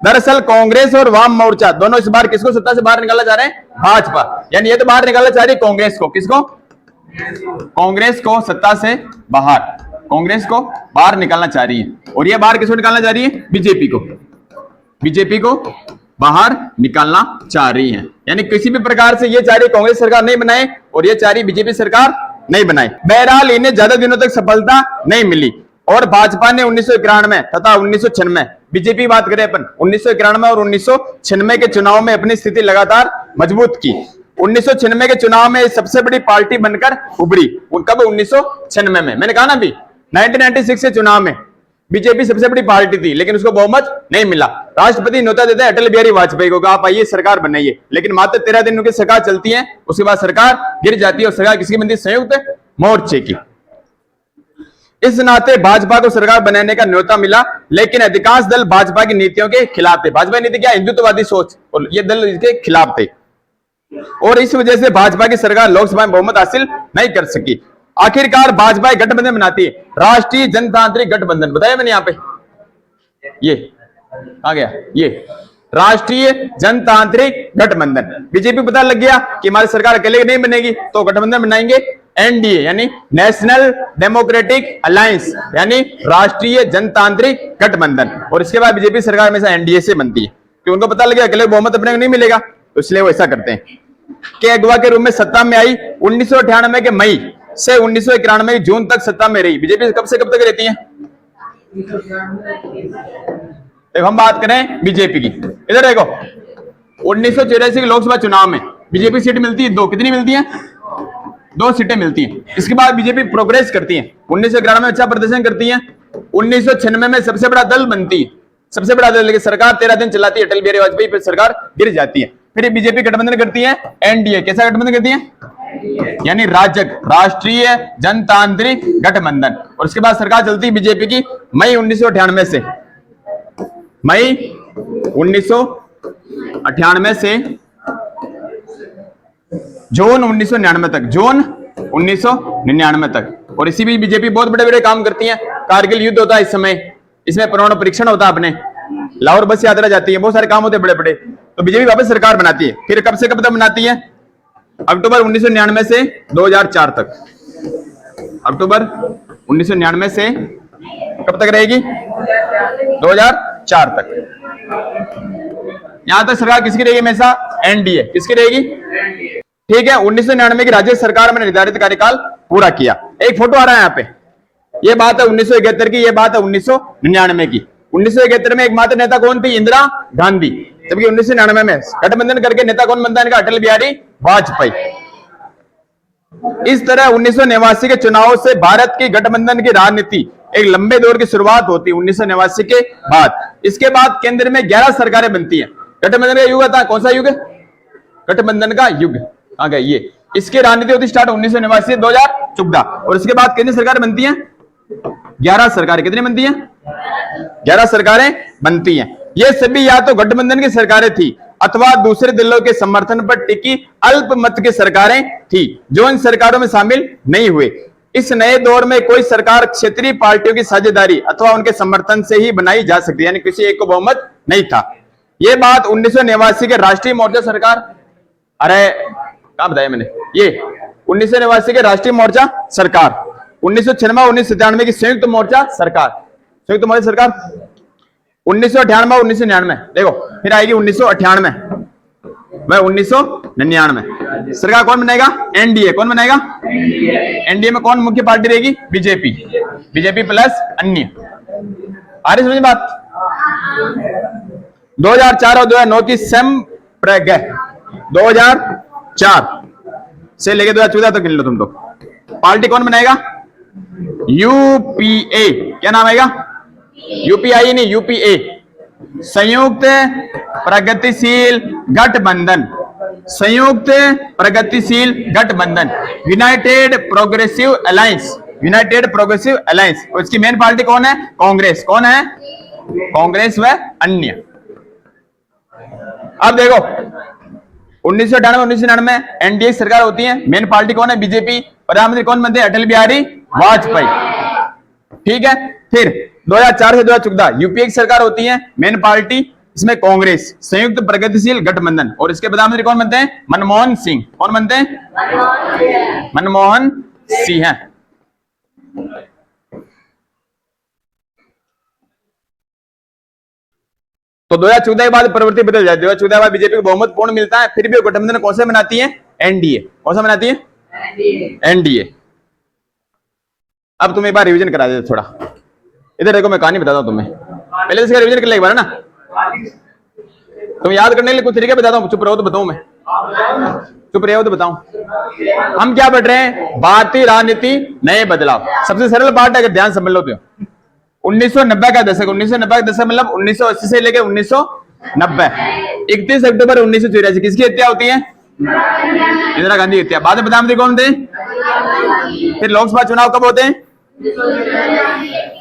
दरअसल कांग्रेस और वाम मोर्चा दोनों इस बार किसको सत्ता से बाहर निकालना चाह रहे हैं? भाजपा। यानी ये तो बाहर निकालना चाह रही है कांग्रेस को। किसको? कांग्रेस को सत्ता से बाहर, कांग्रेस को बाहर निकालना चाह रही है। और ये बाहर किसको निकालना चाह रही है? बीजेपी को। बीजेपी को बाहर निकालना चाह रही है। यानी किसी भी प्रकार से ये चाह रही कांग्रेस सरकार नहीं बनाए और ये चाह रही बीजेपी सरकार नहीं बनाए। बहरहाल इन्हें ज्यादा दिनों तक सफलता नहीं मिली और भाजपा ने 1991 तथा 1996, बीजेपी बात करें अपन, 1991 और 1996 के चुनाव में अपनी स्थिति लगातार मजबूत की। 1996 के चुनाव में सबसे बड़ी पार्टी बनकर उभरी। कब? 1996 में। मैंने कहा ना अभी 1996 के चुनाव में बीजेपी सबसे बड़ी पार्टी थी, लेकिन उसको बहुमत नहीं मिला। राष्ट्रपति न्योता देते हैं अटल बिहारी वाजपेयी को, आप आइए सरकार बनाइए, लेकिन मात्र 13 दिन उनकी सरकार चलती है, उसके बाद सरकार गिर जाती है और सरकार किसकी बनती है? संयुक्त मोर्चे की। इस नाते भाजपा को सरकार बनाने का न्योता मिला, लेकिन अधिकांश दल भाजपा की नीतियों के खिलाफ थे। भाजपा नीति क्या? हिंदुत्ववादी सोच, और ये दल इसके खिलाफ थे, और इस वजह से भाजपा की सरकार लोकसभा में बहुमत हासिल नहीं कर सकी। आखिरकार भाजपा एक गठबंधन बनाती है, राष्ट्रीय जनतांत्रिक गठबंधन। बताया मैंने यहाँ पे, ये आ गया, ये राष्ट्रीय जनतांत्रिक गठबंधन। बीजेपी पता लग गया कि हमारी सरकार अकेले नहीं बनेगी, तो गठबंधन बनाएंगे एनडीए, यानी नेशनल डेमोक्रेटिक अलायंस, यानी राष्ट्रीय जनतांत्रिक गठबंधन। और इसके बाद बीजेपी सरकार हमेशा एनडीए से बनती है, क्योंकि उनको पता लग गया अकेले बहुमत अपने को नहीं मिलेगा, तो इसलिए वो ऐसा करते हैं। के अगवा के रूप में सत्ता में आई 1998 के मई से 1991 के जून तक सत्ता में रही। बीजेपी कब से कब तक रहती है? देखो हम बात करें बीजेपी की, इधर देखो 1984 के लोकसभा चुनाव में बीजेपी सीट मिलती है 2, कितनी मिलती है? 2 सीटें मिलती हैं। इसके बाद बीजेपी प्रोग्रेस करती है, 1991 में अच्छा प्रदर्शन करती है, 1996 में सबसे बड़ा दल बनती है, सबसे बड़ा दल, लेकिन सरकार 13 दिन चलाती है अटल बिहारी वाजपेयी, फिर सरकार गिर जाती है। फिर बीजेपी गठबंधन करती है एनडीए। कैसा गठबंधन करती है? यानी राजग, राष्ट्रीय जनतांत्रिक गठबंधन। और उसके बाद सरकार चलती है बीजेपी की मई 1998 से, मई 1998 से जून 1999 तक, जून 1999 तक। और इसी बीच बीजेपी बहुत बड़े बड़े काम करती है। कारगिल युद्ध होता है इस समय, इसमें परमाणु परीक्षण होता है, अपने लाहौर बस यात्रा जाती है, बहुत सारे काम होते हैं बड़े बड़े, तो बीजेपी वापस सरकार बनाती है। फिर कब से कब तक बनाती है? अक्टूबर 1999 से 2004 तक, अक्टूबर 1999 से कब तक रहेगी? 2004 तक। यहां तक सरकार किसकी रहेगी? हमेशा एनडीए। किसकी रहेगी? ठीक है। 1999 की राज्य सरकार में निर्धारित कार्यकाल पूरा किया। एक फोटो आ रहा है यहाँ पे, ये बात है 1971 की, ये बात है 1999 की। 1971 में एकमात्र नेता कौन थी? इंदिरा गांधी, जबकि 1999 में गठबंधन करके नेता कौन बनता है इनका? अटल बिहारी वाजपेयी। इस तरह 1989 के चुनाव से भारत की गठबंधन की राजनीति एक लंबे दौर की शुरुआत होती है 1989 के बाद। इसके बाद केंद्र में 11 सरकारें बनती हैं। गठबंधन का युग आता है, कौन सा युग? गठबंधन का युग आ गया ये। इसकी राजनीति होती स्टार्ट 1989 से 2014, और इसके बाद कितनी सरकार बनती हैं? 11 सरकारें। कितनी बनती हैं? 11 सरकारें बनती हैं। ये सभी या तो गठबंधन की सरकारें थी अथवा दूसरे दलों के समर्थन पर टिकी अल्पमत की सरकारें थी, जो इन सरकारों में शामिल नहीं हुए। इस नए दौर में कोई सरकार क्षेत्रीय पार्टियों की साझेदारी अथवा उनके समर्थन से ही बनाई जा सकती है, यानी किसी एक को बहुमत नहीं था। ये बात 1989 के राष्ट्रीय मोर्चा सरकार, अरे क्या बताया मैंने, ये 1989 के राष्ट्रीय मोर्चा सरकार, 1996 1997 की संयुक्त मोर्चा सरकार, संयुक्त मोर्चा सरकार 1998 1999, देखो फिर आएगी 1998 वह 1999। सरकार कौन बनाएगा? एनडीए। कौन बनाएगा? एनडीए में कौन मुख्य पार्टी रहेगी? बीजेपी, बीजेपी प्लस अन्य। आ रही समझ बात? 2004 और 2009 की संप्रज्ञा, 2004 से लेकर 2014 तक गिन लो तुम तो। पार्टी कौन बनाएगा? यूपीए। क्या नाम आएगा? यूपीआई नहीं, यूपीए, संयुक्त प्रगतिशील गठबंधन, संयुक्त प्रगतिशील गठबंधन, United progressive alliance, United progressive alliance. और इसकी मेन पार्टी कौन है? कांग्रेस। कौन है? कांग्रेस व अन्य। अब देखो 1998 1999 एनडीए सरकार होती है, मेन पार्टी कौन है? बीजेपी। प्रधानमंत्री कौन बनते हैं? अटल बिहारी वाजपेयी। ठीक है। फिर 2004 से 2014 यूपीए की सरकार होती है, मेन पार्टी इसमें कांग्रेस, संयुक्त प्रगतिशील गठबंधन। और इसके प्रधानमंत्री कौन बनते हैं? मनमोहन सिंह। कौन बनते हैं? मनमोहन सिंह। तो 2014 के बाद प्रवृत्ति बदल जाती है। 2014 के बाद बीजेपी को बहुमत पूर्ण मिलता है, फिर भी गठबंधन कौन सा बनाती है? एनडीए। कौन सा बनाती है? एनडीए। अब तुम्हें एक बार रिवीजन करा देते थोड़ा। इधर देखो मैं कहानी बताता हूं तुम्हें, पहले इसका रिवीजन कर ले एक बार ना। तुम याद करने के लिए कुछ तरीके बताता हूं, चुप रहो तो बताऊं मैं, चुप रहो तो बताऊं। हम क्या पढ़ रहे हैं? भारतीय राजनीति नए बदलाव। सबसे सरल पार्ट है, अगर ध्यान समझ लो तो 1990 का दशक, 1990 का दशक मतलब 1980 से लेके 1990। 31 अक्टूबर 1984 किसकी हत्या होती है? इंदिरा गांधी की हत्या। बाद में प्रधानमंत्री कौन थे? फिर लोकसभा चुनाव कब होते हैं?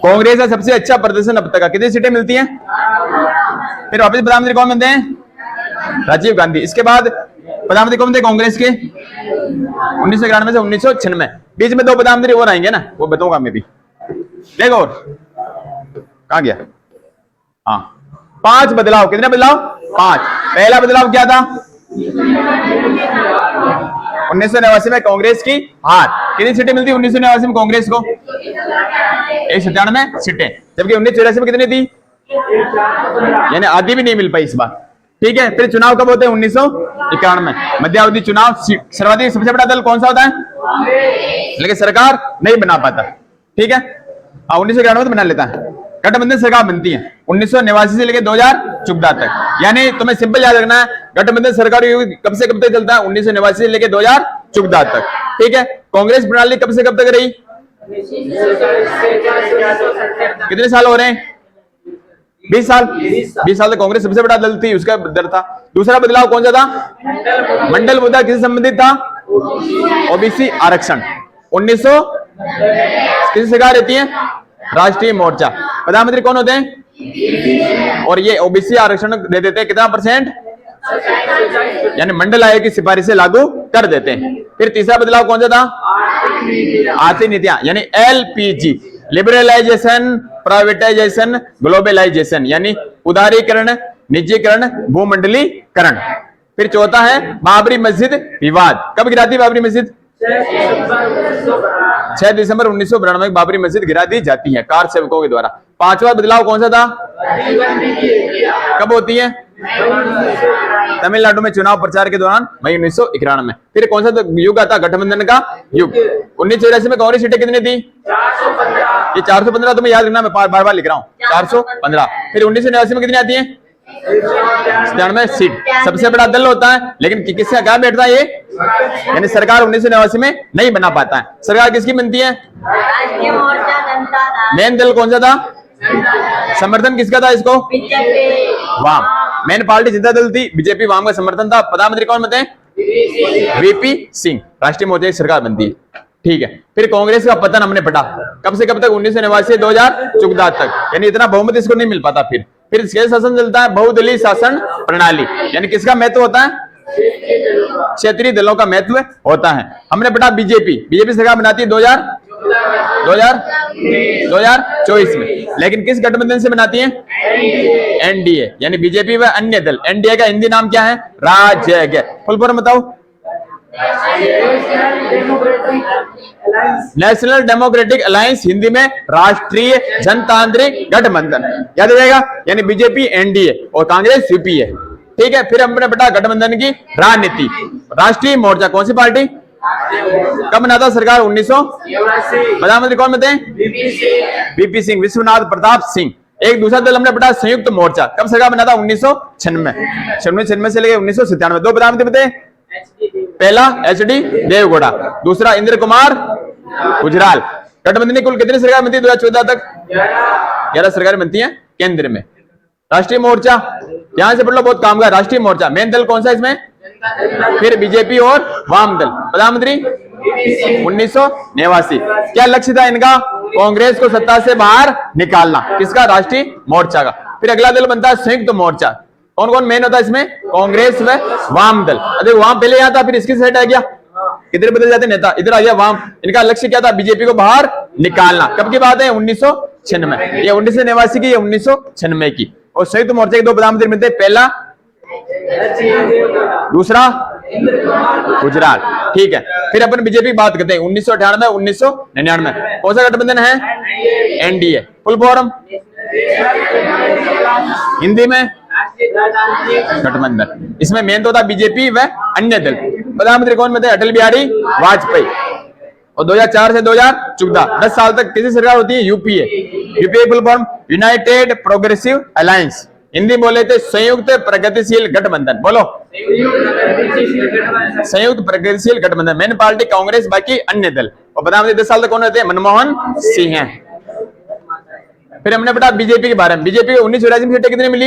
कांग्रेस का सबसे अच्छा प्रदर्शन अब तक का, कितनी सीटें मिलती हैं? फिर वापस प्रधानमंत्री कौन बनते हैं? राजीव गांधी। इसके बाद प्रधानमंत्री कौन थे कांग्रेस के? 1991 से 1996। बीच में 2 प्रधानमंत्री और आएंगे ना, वो बताऊंगा मैं भी। देखो और कहां गया? हाँ, 5 बदलाव। कितने बदलाव? 5। पहला बदलाव क्या था? 1989 में कांग्रेस की हार। कितनी सीटें मिलती 1989 में कांग्रेस को? 197 सीटें, जबकि 1984 में कितनी थी? यानी आधी भी नहीं मिल पाई इस बार। ठीक है, फिर चुनाव कब होते हैं? 1991। मध्यावधि चुनाव। सर्वाधिक सबसे बड़ा दल कौन सा होता है? लेकिन सरकार नहीं बना पाता। ठीक है, 1991 में बना लेता है। गठबंधन सरकार बनती है 1989 से लेकर 2014 तक। यानी तुम्हें सिंपल याद रखना है, गठबंधन सरकार कब से कब तक चलता है? 1989 से लेकर 2014 तक। ठीक है, कांग्रेस प्रणाली कब से कब तक रही? कितने साल हो रहे हैं? 20 साल। 20 साल तक कांग्रेस सबसे बड़ा दल थी, उसका दर था। दूसरा बदलाव कौन सा था? मंडल मुद्दा किससे संबंधित था? ओबीसी आरक्षण। 1900 किसकी सरकार रहती है? राष्ट्रीय मोर्चा। प्रधानमंत्री कौन होते हैं? और ये ओबीसी आरक्षण दे देते हैं कितना %? यानी मंडल आयोग की सिफारिश से लागू कर देते हैं। फिर तीसरा बदलाव कौन सा था? आर्थिक नीतियां, यानी LPG, लिबरलाइजेशन, प्राइवेटाइजेशन, ग्लोबलाइजेशन, यानी उदारीकरण, निजीकरण, भूमंडलीकरण। फिर चौथा है बाबरी मस्जिद विवाद। कब गिरा थी बाबरी मस्जिद? 6 दिसंबर 1992 बाबरी मस्जिद गिरा दी जाती है कार सेवकों के द्वारा। पांचवा बदलाव कौन सा था? कब होती है? तमिलनाडु में चुनाव प्रचार के दौरान मई 1991 में। फिर कौन सा युग आता? गठबंधन का युग। 1984 में कांग्रेस सीटें कितनी थी? 415। ये 415 तुम्हें याद रखना, मैं बार बार लिख रहा हूँ, 415। फिर 1989 में कितनी आती है? 97 सीट। सबसे बड़ा दल होता है, लेकिन किसका क्या बैठता है ये? यानी सरकार 1989 में नहीं बना पाता है। सरकार किसकी बनती है? राष्ट्रीय मोर्चा जनता दल। मेन दल कौन सा था? समर्थन किसका था इसको? वाम। मेन पार्टी जनता दल थी, बीजेपी वाम का समर्थन था। प्रधानमंत्री कौन बनते हैं? VP सिंह। राष्ट्रीय मोर्चा की सरकार बनती है। ठीक है, फिर कांग्रेस का पतन हमने पढ़ा। कब से कब तक? 1989 से 2014 तक। यानी इतना बहुमत इसको नहीं मिल पाता। फिर इसके शासन चलता है बहुदलीय शासन प्रणाली। यानी किसका महत्व होता है? क्षेत्रीय दलों का महत्व होता है। हमने पढ़ा बीजेपी सरकार बनाती है 2024 में, लेकिन किस गठबंधन से बनाती है? NDA, यानी बीजेपी व अन्य दल। NDA का हिंदी नाम क्या है? राजग। फुल फॉर्म बताओ। नेशनल डेमोक्रेटिक अलायंस, हिंदी में राष्ट्रीय जनतांत्रिक गठबंधन। याद रहेगा, यानी बीजेपी NDA और कांग्रेस UPA। ठीक है, फिर हमने बेटा गठबंधन की राजनीति। राष्ट्रीय मोर्चा कौन सी पार्टी? कब बना था सरकार? 1900। प्रधानमंत्री कौन बनते हैं? VP सिंह, विश्वनाथ प्रताप सिंह। एक दूसरा दल हमने पढ़ा संयुक्त मोर्चा। कब सरकार बना था? 1996 से लेकर 1997। 2 प्रधानमंत्री बनते हैं। पहला HD देवगौड़ा, दूसरा इंद्र कुमार गुजराल। गठबंधन की कुल कितनी सरकार बनती है 2014 तक? 11 सरकार बनती है केंद्र में। राष्ट्रीय मोर्चा यहां से पढ़ लो, बहुत काम का। राष्ट्रीय मोर्चा मेन दल कौन सा इसमें? फिर बीजेपी और वाम दल। प्रधानमंत्री 1989। क्या लक्ष्य था इनका? कांग्रेस को सत्ता से बाहर निकालना। किसका? राष्ट्रीय मोर्चा का। फिर अगला दल बनता है संयुक्त मोर्चा। कौन कौन मेन होता है इसमें? कांग्रेस व वाम दल। अरे वाम पहले यहाँ था, फिर इसकी साइड आ गया। किधर बदल जाते नेता? इधर आ गया वाम। इनका लक्ष्य क्या था? बीजेपी को बाहर निकालना। कब की बात है? 1996। ये 1989 की, ये 1996 की। और संयुक्त मोर्चा के 2 प्रधानमंत्री मिलते हैं। पहला दूसरा गुजराल। ठीक है, फिर अपन बीजेपी की बात करते हैं। 1998 1999 कौन सा गठबंधन है? NDA। फुल फॉर्म हिंदी में गठबंधन। इसमें मेन तो था बीजेपी व अन्य दल। प्रधानमंत्री कौन बनते हैं? अटल बिहारी वाजपेयी। और 2004 से 2014 10 साल तक किसी सरकार होती है? UPA full form United progressive alliance. Hindi बोले थे संयुक्त प्रगतिशील गठबंधन। बोलो, संयुक्त प्रगतिशील गठबंधन। मेन पार्टी कांग्रेस, बाकी अन्य दल। और प्रधानमंत्री 10 साल तक कौन रहते हैं? मनमोहन सिंह हैं। फिर हमने पढ़ा बीजेपी के बारे में। बीजेपी को 1984 में सीटें कितनी मिली?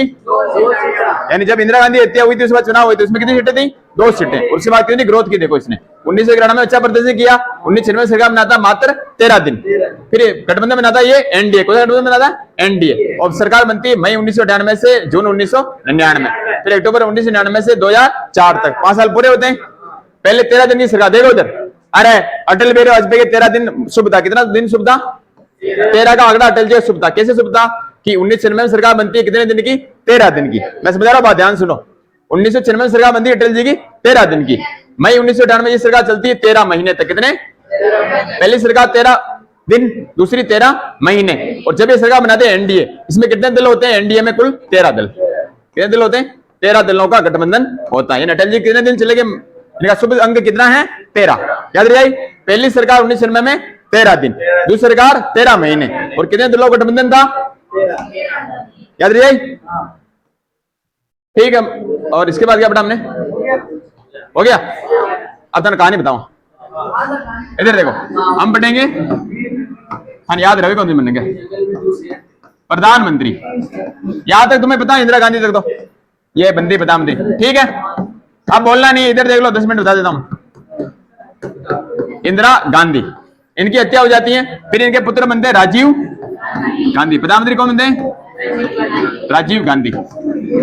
यानी जब इंदिरा गांधी हत्या हुई थी उसके बाद चुनाव हुए थे, उसमें कितनी सीटें थी? 2 सीटें। उसके बाद कितनी ग्रोथ की देखो इसने, 1991 में अच्छा प्रदर्शन किया, 1996 सरकार बनाता मात्र 13 दिन, फिर गठबंधन बनाता ये एनडीए। कौन सा गठबंधन बनाता? एनडीए। और सरकार बनती है मई 1998 से जून 1999, फिर अक्टूबर 1999 से 2004 तक 5 साल पूरे होते हैं। पहले 13 दिन की सरकार, देखो उधर, अरे अटल बिहारी वाजपेयी के 13 दिन शुभ था। कितना दिन शुभ था? 13 का आंकड़ा अटल जी शुभ था। कैसे शुभ था कि 1996 में सरकार बनती है कितने दिन की? 13 दिन की। मैं समझा रहा हूं बात, ध्यान सुनो। 1996 में सरकार बनती है अटल जी की 13 दिन की। मई 1998 में ये सरकार चलती है 13 महीने तक। कितने? पहली सरकार 13 दिन, दूसरी 13 महीने। और जब ये सरकार बनाते हैं एनडीए, इसमें कितने दल होते हैं? एनडीए में कुल 13 दल। कितने दल होते हैं? 13 दलों का गठबंधन होता है। अटल जी कितने दिन चलेंगे? इनका शुभ अंक कितना है? 13। याद रही, पहली सरकार 1996 में 13 दिन, दूसरी सरकार 13 महीने, और कितने दलों का गठबंधन था? याद रही? ठीक है। और इसके बाद क्या पढ़ा हमने? हो गया। अब तो कहानी बताऊं, इधर देखो, हम पढ़ेंगे, हाँ याद रहे कौन सी बनेंगे? प्रधानमंत्री। यहां तक तुम्हें पता है, इंदिरा गांधी तक तो ये बंदी प्रधानमंत्री, ठीक है। अब बोलना नहीं, इधर देख लो, 10 मिनट बता देता हूं। इंदिरा गांधी, इनकी हत्या हो जाती है, फिर इनके पुत्र बनते हैं राजीव गांधी। प्रधानमंत्री कौन बनते हैं? राजीव गांधी।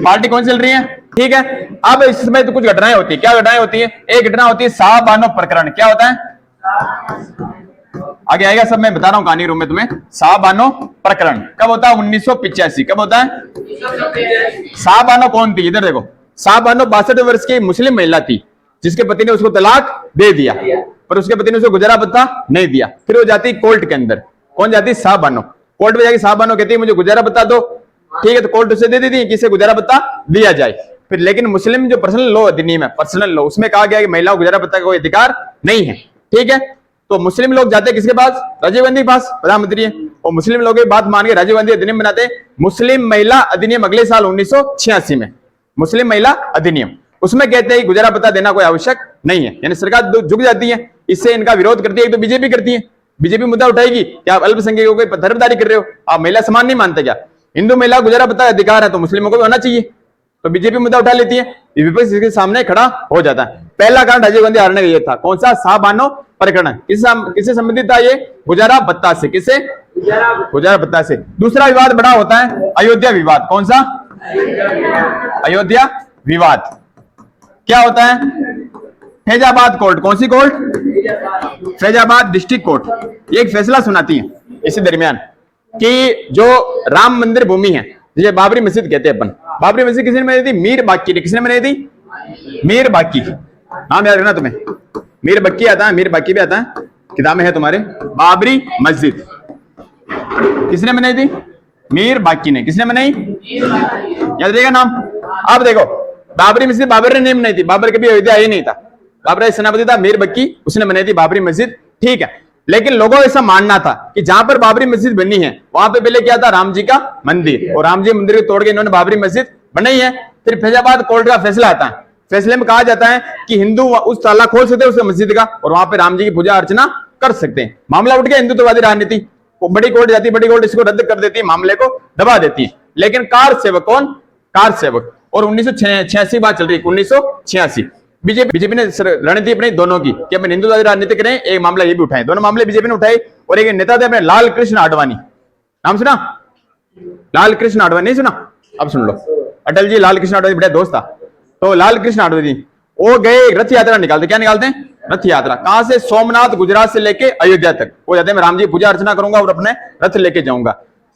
पार्टी कौन चल रही है? ठीक है। अब इसमें तो कुछ घटनाएं होती है। क्या घटनाएं होती है? एक घटना होती है शाहबानो प्रकरण। क्या होता है? आगे आएगा सब, मैं बता रहा हूं कहानी रूम में तुम्हें। शाहबानो प्रकरण कब होता है? 1985। कब होता है? शाहबानो कौन थी? इधर देखो, शाहबानो 62 वर्ष की मुस्लिम महिला थी, जिसके पति ने उसको तलाक दे दिया, पर उसके पति ने उसको गुजारा भत्ता नहीं दिया। फिर वो जाती कोर्ट के अंदर। कौन जाती? शाहबानो। कोर्ट में जाके शाहबानो कहती है मुझे गुजारा भत्ता दो, ठीक है। तो कोर्ट उसे दे देती है कि इसे गुजारा भत्ता दिया जाए। फिर लेकिन मुस्लिम जो पर्सनल लॉ अधिनियम है, पर्सनल लॉ, उसमें कहा गया कि महिलाओं को गुजारा भत्ता का कोई अधिकार नहीं है, ठीक है। तो मुस्लिम लोग जाते हैं किसके पास? राजीव गांधी के पास, प्रधानमंत्री है। और मुस्लिम लोगों की बात मान के राजीव गांधी अधिनियम बनाते हैं, मुस्लिम महिला अधिनियम। अगले साल 1986 में मुस्लिम महिला अधिनियम, उसमें कहते हैं कि गुजारा भत्ता देना कोई आवश्यक नहीं है। यानी सरकार झुक जाती है, इससे इनका विरोध करती है। तो बीजेपी करती है, बीजेपी मुद्दा उठाएगी कि आप अल्पसंख्यकों को तरफदारी कर रहे हो, आप महिला समान नहीं मानते क्या? हिंदू महिला गुजारा भत्ता अधिकार है तो मुस्लिमों को भी होना चाहिए, तो बीजेपी मुद्दा उठा लेती है। विपक्ष इसके सामने खड़ा हो जाता है। पहला कारण राजीव गांधी हारने का ये था। कौन सा? शाहबानो प्रकरण। किससे संबंधित था ये? गुजारा भत्ता से। किससे? गुजारा भत्ता से। दूसरा विवाद बड़ा होता है अयोध्या विवाद। कौन सा? अयोध्या विवाद। क्या होता है? फैजाबाद कोर्ट। कौन सी कोर्ट? Faizabad district court. ये एक फैसला सुनाती है इसी दरमियान कि जो राम मंदिर भूमि है, जिसे बाबरी मस्जिद कहते हैं अपन, बाबरी मस्जिद किसने बनाई थी? मीर बाकी ने। किसने बनाई थी? मीर बाकी। नाम याद रखना तुम्हें, मीर बक्की आता है, मीर बाकी भी आता है, किताब में है तुम्हारे। बाबरी मस्जिद किसने बनाई थी? मीर बाकी ने। किसने बनाई? याद रहेगा नाम। अब देखो, बाबरी मस्जिद बाबर ने नहीं बनाई थी, बाबर कभी अयोध्या ही नहीं था, बाबर सेनापति था, मीर बक्की उसने बनाई थी बाबरी मस्जिद, ठीक है। लेकिन लोगों को ऐसा मानना था कि जहां पर बाबरी मस्जिद बनी है वहां पे पहले क्या था? राम जी का मंदिर, और राम जी मंदिर को तोड़ के इन्होंने बाबरी मस्जिद बनाई है। फिर फैजाबाद कोर्ट का फैसला आता है। फैसले में कहा जाता है कि हिंदू उस ताला खोल सकते हैं उस मस्जिद का, और वहां पे राम जी की पूजा अर्चना कर सकते हैं। मामला उठ गया हिंदुत्ववादी राजनीति, बड़ी कोर्ट जाती है, बड़ी कोर्ट इसको रद्द कर देती है, मामले को दबा देती है। लेकिन कार सेवक कौन? कार सेवक। और 1986 बात चल रही है, 1986 बीजेपी ने रणनीति अपनी दोनों की कि अपन हिंदुत्ववादी राजनीति करें। एक मामला ये भी उठाए, दोनों मामले बीजेपी ने उठाए। और एक नेता थे अपने लाल कृष्ण आडवाणी, नाम सुना? लाल कृष्ण आडवाणी नहीं सुना? अब सुन लो। अटल जी लाल कृष्ण आडवाणी बड़ा दोस्त था। तो लाल कृष्ण आडवाणी वो गए रथ यात्रा निकालते। क्या निकालते हैं? रथ यात्रा। कहां से? सोमनाथ गुजरात से लेके अयोध्या तक। वो जाते हैं मैं राम जी पूजा अर्चना करूंगा और अपने रथ लेके जाऊंगा।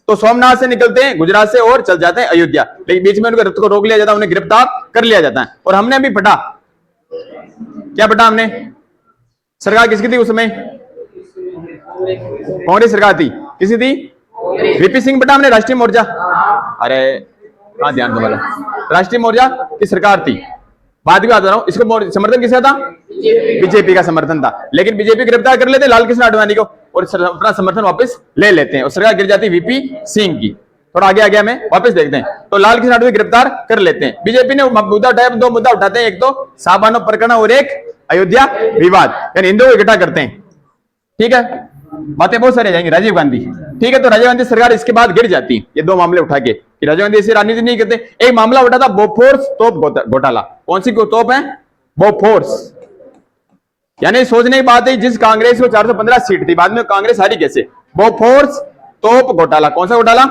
तो सोमनाथ से निकलते हैं गुजरात से और चल जाते हैं अयोध्या, लेकिन बीच में उनके रथ को रोक लिया जाता है, उन्हें गिरफ्तार कर लिया जाता है। और हमने अभी पढ़ा, क्या पढ़ा हमने? सरकार किसकी थी उस समय? कांग्रेस सरकार थी। किसी थी? वीपी सिंह पढ़ा हमने, राष्ट्रीय मोर्चा। अरे कहां ध्यान तुम्हारा? राष्ट्रीय मोर्चा की सरकार थी। बाद में आता रहा हूं, इसको समर्थन किसका था? बीजेपी का समर्थन था। लेकिन बीजेपी गिरफ्तार कर लेते लाल कृष्ण आडवाणी को और अपना समर्थन वापस ले लेते हैं, और सरकार गिर जाती वीपी सिंह की। थोड़ा आगे आ गया, में वापस देखते हैं। तो लाल कृष्ण आडवाणी गिरफ्तार कर लेते हैं। बीजेपी ने मुद्दा उठाया, दो मुद्दा उठाते हैं, एक तो शाहबानो प्रकरण और एक अयोध्या विवाद, यानी हिंदुओं को इकट्ठा करते हैं, ठीक है। बातें बहुत सारी आ जाएंगी। राजीव गांधी, ठीक है, तो राजीव गांधी सरकार इसके बाद गिर जाती है, ये दो मामले उठा के कि राजीव गांधी ऐसी राजनीति नहीं करते। एक मामला उठा था बोफोर्स तोप घोटाला। कौन सी तोप है? बोफोर्स। यानी सोचने की बात है, जिस कांग्रेस को 415 सीट थी, बाद में कांग्रेस हारी कैसे? बोफोर्स तोप घोटाला। कौन सा घोटाला?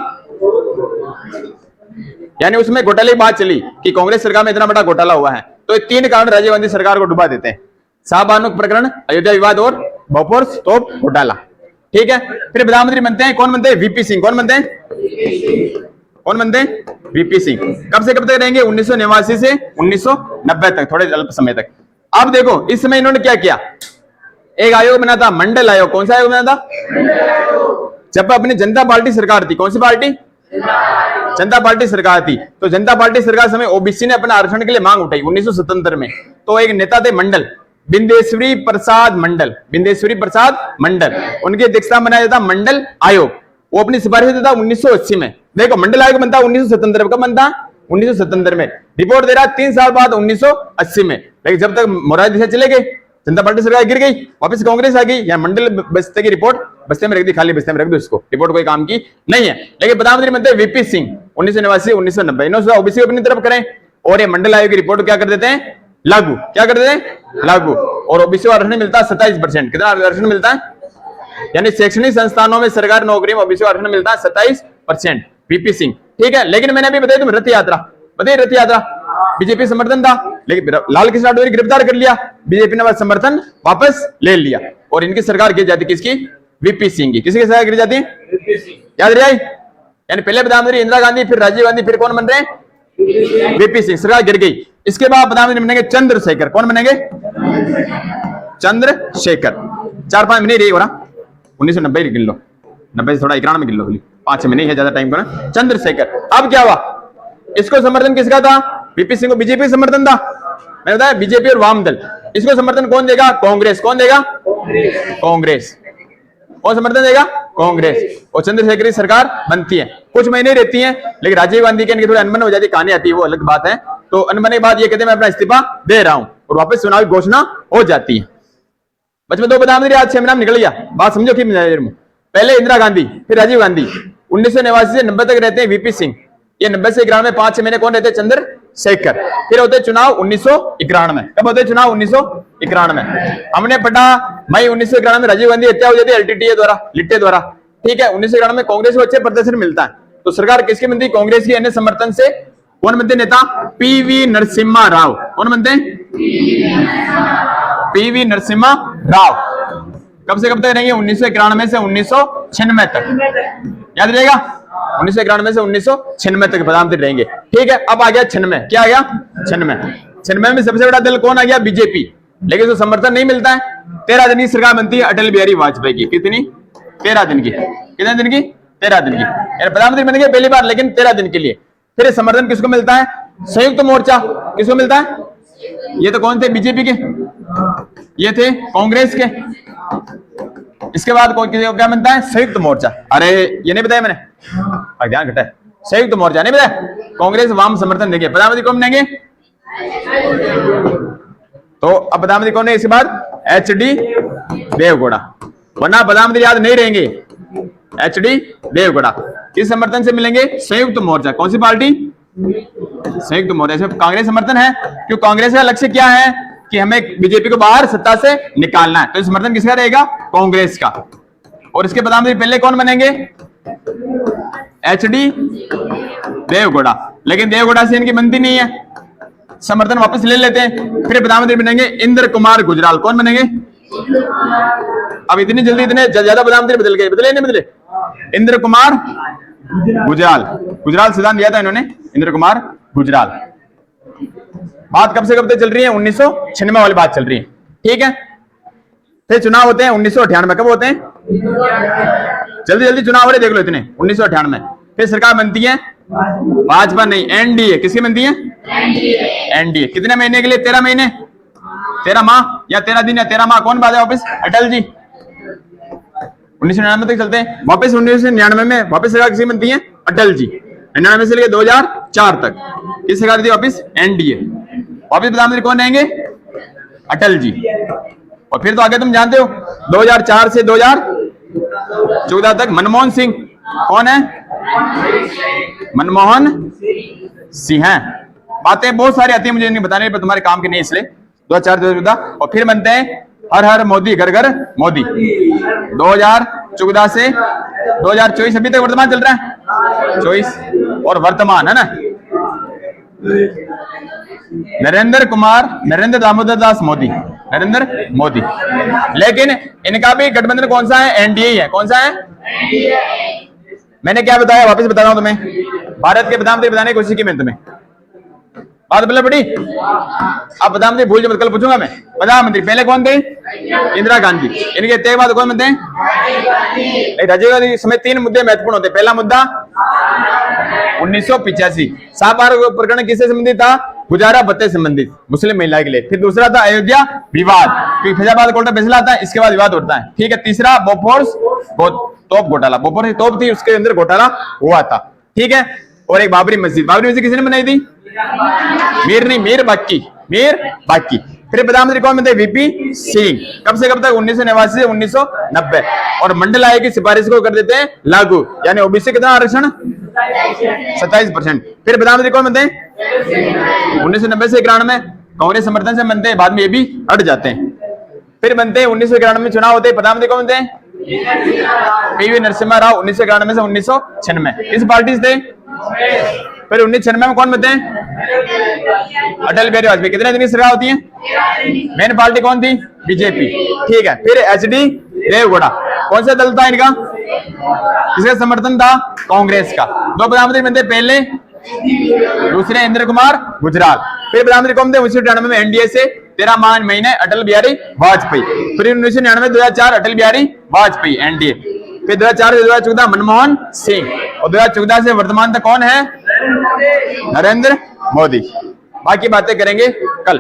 यानी उसमें घोटाले की बात चली कि कांग्रेस सरकार में इतना बड़ा घोटाला हुआ है। तो ये तीन कारण राजीव गांधी सरकार को डुबा देते हैं: शाहबानो प्रकरण, अयोध्या विवाद और बोफोर्स तोप घोटाला। ठीक है, फिर प्रधानमंत्री बनते हैं, कौन बनते हैं? वीपी सिंह। कौन बनते हैं? कौन बनते हैं? वीपी सिंह। कब से कब तक रहेंगे? 1989 से 1990 तक, थोड़े अल्प समय तक। अब देखो इस समय इन्होंने क्या किया, एक आयोग बना था, मंडल आयोग। कौन सा आयोग बना था? जब अपनी जनता पार्टी सरकार थी। कौन सी पार्टी? जनता पार्टी सरकार थी। तो जनता पार्टी सरकार समय ओबीसी ने अपना आरक्षण के लिए मांग उठाई 1977 में। तो एक नेता थे मंडल, बिंदेश्वरी प्रसाद मंडल, बिंदेश्वरी प्रसाद मंडल, उनकी अध्यक्षता बनाया जाता मंडल आयोग। वो अपनी सिफारिश देता 1980 में। देखो मंडल आयोग बनता 1977 में। कब बनता? 1977 में। रिपोर्ट दे रहा 3 साल बाद 1980 में। लेकिन जब तक मोरारजी देसाई चले गए, जनता पार्टी सरकार गिर गई, वापस कांग्रेस आ गई। या मंडल बस्ते की रिपोर्ट बस्ते में रख दी, खाली बस्ते में रख दो इसको, रिपोर्ट कोई काम की नहीं है। लेकिन प्रधानमंत्री बनते वीपी सिंह 1989 1990। इन्होंने ओबीसी अपनी तरफ करें और ये मंडल आयोग की रिपोर्ट क्या कर देते हैं? लागू। क्या कर देते हैं? लागू। और ओबीसी को आरक्षण मिलता है 27%। कितना आरक्षण मिलता है? यानी शैक्षणिक संस्थानों में, सरकारी नौकरी में ओबीसी को आरक्षण मिलता है 27%। वीपी सिंह, ठीक है। लेकिन मैंने अभी बताया तुम रथ यात्रा, बताइए रथ यात्रा, बीजेपी समर्थन था, लेकिन लाल कृष्ण आडवाणी गिरफ्तार कर लिया, बीजेपी ने समर्थन वापस ले लिया और इनकी सरकार गिर जाती। किसकी? वीपी सिंह की। किसी की सरकार गिर जाती है? याद रही? यानी पहले प्रधानमंत्री इंदिरा गांधी, फिर राजीव गांधी, फिर कौन बन रहे हैं? वीपी सिंह। सरकार गिर गई। इसके बाद प्रधानमंत्री बनेंगे चंद्रशेखर। कौन बनेंगे? चंद्रशेखर। 4-5 महीने रही हो रहा, 1990 गिन लो, 90 से थोड़ा 91 गिन लो, 5 महीने है, ज्यादा टाइम को ना। चंद्रशेखर। अब क्या हुआ? इसको समर्थन किसका था? वीपी सिंह को बीजेपी समर्थन था, मैंने बताया, बीजेपी और वाम दल। इसको समर्थन कौन देगा? कांग्रेस। कौन देगा? कांग्रेस। कौन समर्थन देगा? कांग्रेस। और चंद्रशेखर की सरकार बनती है, कुछ महीने रहती है, लेकिन राजीव गांधी के थोड़ी अनबन हो जाती है, कहानी आती है, वो अलग बात है। तो अनबन के बाद ये कहते हैं मैं अपना इस्तीफा दे रहा हूं और वापस चुनाव की घोषणा हो जाती है। बच में 2 प्रधानमंत्री आज 6 महीना निकल गया। बात समझो कि पहले इंदिरा गांधी, फिर राजीव गांधी। 1989 से 90 तक रहते हैं वीपी सिंह। ये 90 से 91 5-6 महीने कौन रहते हैं? चंद्रशेखर। फिर होते चुनाव 1991। कब होते चुनाव? 1991। हमने पढ़ा मई 1991 में राजीव गांधी हत्या हो जाती है एलटीटीए द्वारा, लिट्टे द्वारा, ठीक है। 1991 में कांग्रेस को अच्छे प्रदर्शन मिलता है, तो सरकार किसकी बनती? कांग्रेस की। अन्य समर्थन से कौन बनते नेता? पीवी नरसिम्हा राव। कौन बनते हैं? पीवी नरसिम्हा राव। कब से कब तक रहेंगे? 1991 से 1996 तक। याद रहेगा? 1991 से 1996 तक प्रधानमंत्री रहेंगे, ठीक है। अब आ गया 96। क्या आ गया? 96 में सबसे बड़ा दल कौन आ गया? बीजेपी। लेकिन उसको समर्थन नहीं मिलता है। 13 दिन की सरकार बनती है अटल बिहारी वाजपेयी की। कितनी? 13 दिन की। कितने दिन की? 13 दिन की। प्रधानमंत्री बनेंगे पहली बार, लेकिन 13 दिन के लिए। फिर समर्थन किसको मिलता है? संयुक्त मोर्चा। किसको मिलता है? ये तो कौन थे? बीजेपी के, ये थे कांग्रेस के। इसके बाद क्या बनता है? संयुक्त मोर्चा। अरे ये नहीं बताया मैंने, ध्यान घटा है। संयुक्त मोर्चा नहीं बताया। कांग्रेस वाम समर्थन देंगे। प्रधानमंत्री कौन बनेंगे? तो अब प्रधानमंत्री कौन है इसके बाद? एचडी देवगौड़ा। वरना प्रधानमंत्री याद नहीं रहेंगे। एचडी देवगौड़ा किस समर्थन से मिलेंगे? संयुक्त मोर्चा। कौन सी पार्टी? संयुक्त मोर्चा। इसमें कांग्रेस समर्थन है, क्यों? कांग्रेस का लक्ष्य क्या है कि हमें बीजेपी को बाहर सत्ता से निकालना है, तो समर्थन किसका रहेगा? कांग्रेस का। और इसके प्रधानमंत्री पहले कौन बनेंगे? एचडी देवगौड़ा। लेकिन देवगौड़ा से इनकी बनती नहीं है, समर्थन वापस ले लेते हैं। फिर प्रधानमंत्री बनेंगे इंद्र कुमार गुजराल। कौन बनेंगे? अब इतनी जल्दी इतने ज्यादा प्रधानमंत्री बदल गए, बदले नहीं बदले? इंद्र कुमार गुजराल। गुजराल सिद्धांत दिया था इन्होंने, इंद्र कुमार गुजराल। बात कब से कब तक चल रही है? 1996 वाली बात चल रही है, ठीक है। फिर चुनाव होते हैं 1998। कब होते हैं? जल्दी जल्दी चुनाव हो रहे, देख लो इतने। 1998 फिर सरकार बनती है, भाजपा नहीं, एनडीए। किसकी बनती है? एनडीए। कितने महीने के लिए? 13 महीने, 13 माह या 13 दिन या 13 माह। कौन बात है? वापस अटल जी। 1999 तक चलते हैं। वापस 1999 में वापस सरकार किसकी बनती है? अटल जी। 99 से लेकर 2004 तक किस सरकार थी? वापस एनडीए। वापस प्रधानमंत्री कौन रहेंगे? अटल जी। और फिर तो आगे तुम जानते हो 2004 से 2009 2014 तक मनमोहन सिंह। कौन है? मनमोहन सिंह हैं। बातें बहुत सारी आती है, मुझे नहीं बताने पर तुम्हारे काम के नहीं, इसलिए 2014 और फिर बनते हैं हर हर मोदी घर घर मोदी। 2014 से 2024 अभी तक वर्तमान चल रहा है, 24 और वर्तमान है ना। नरेंद्र दामोदर दास मोदी, नरेंद्र मोदी। लेकिन इनका भी गठबंधन कौन सा है? एनडीए है। कौन सा है? मैंने क्या बताया, वापस बता रहा हूं तुम्हें। भारत के प्रधानमंत्री बताने की कोशिश की मैंने तुम्हें, बात मतलब बड़ी। अब प्रधानमंत्री भूल जो मत, कल पूछूंगा मैं। प्रधानमंत्री पहले कौन थे? इंदिरा गांधी। इनके तय बाद कौन बनते हैं? राजीव गांधी। समय 3 मुद्दे महत्वपूर्ण होते हैं। पहला मुद्दा 1985 सापार प्रकरण किससे संबंधित था? गुजारा भत्ते संबंधित, मुस्लिम महिला के लिए। फिर दूसरा था अयोध्या विवाद, क्योंकि फैजाबाद कोर्ट में फैसला आता है, इसके बाद विवाद उठता है, ठीक है। तीसरा बोफोर्स तोप घोटाला, बोफोर्स तोप थी उसके अंदर घोटाला हुआ था, ठीक है। और एक बाबरी मस्जिद, बाबरी मस्जिद किसने बनाई थी? मीर बाकी। फिर प्रधानमंत्री कौन बनते? वीपी सिंह। कब से कब तक? 1989 से 1990। और मंडल आयोग की सिफारिश को कर देते हैं लागू, यानी ओबीसी कितना आरक्षण? 27%। फिर प्रधानमंत्री कौन बनते हैं? 1990 से 91 कांग्रेस समर्थन से बनते हैं, बाद में ये भी हट जाते हैं। फिर बनते हैं 1991 में चुनाव होते हैं, प्रधानमंत्री कौन बनते हैं? पीवी नरसिम्हा राव। 1991 से 1996 किस पार्टी से थे? फिर 1996 में कौन बनते हैं? अटल बिहारी वाजपेयी। कितने दिन की सरकार होती है? मेन पार्टी कौन थी? बीजेपी, ठीक है। फिर एचडी देवगौड़ा, कौन सा दल था इनका? किसका समर्थन था? कांग्रेस का। 2 प्रधानमंत्री बनते पहले, दूसरे इंद्र कुमार गुजराल। फिर प्रधानमंत्री कौन थे? 1998 में एनडीए से 13 महीने अटल बिहारी वाजपेयी। फिर 1999 2004 अटल बिहारी वाजपेयी एनडीए। फिर 2004 से 2014 मनमोहन सिंह, और 2014 से वर्तमान तक कौन है? नरेंद्र मोदी। बाकी बातें करेंगे कल।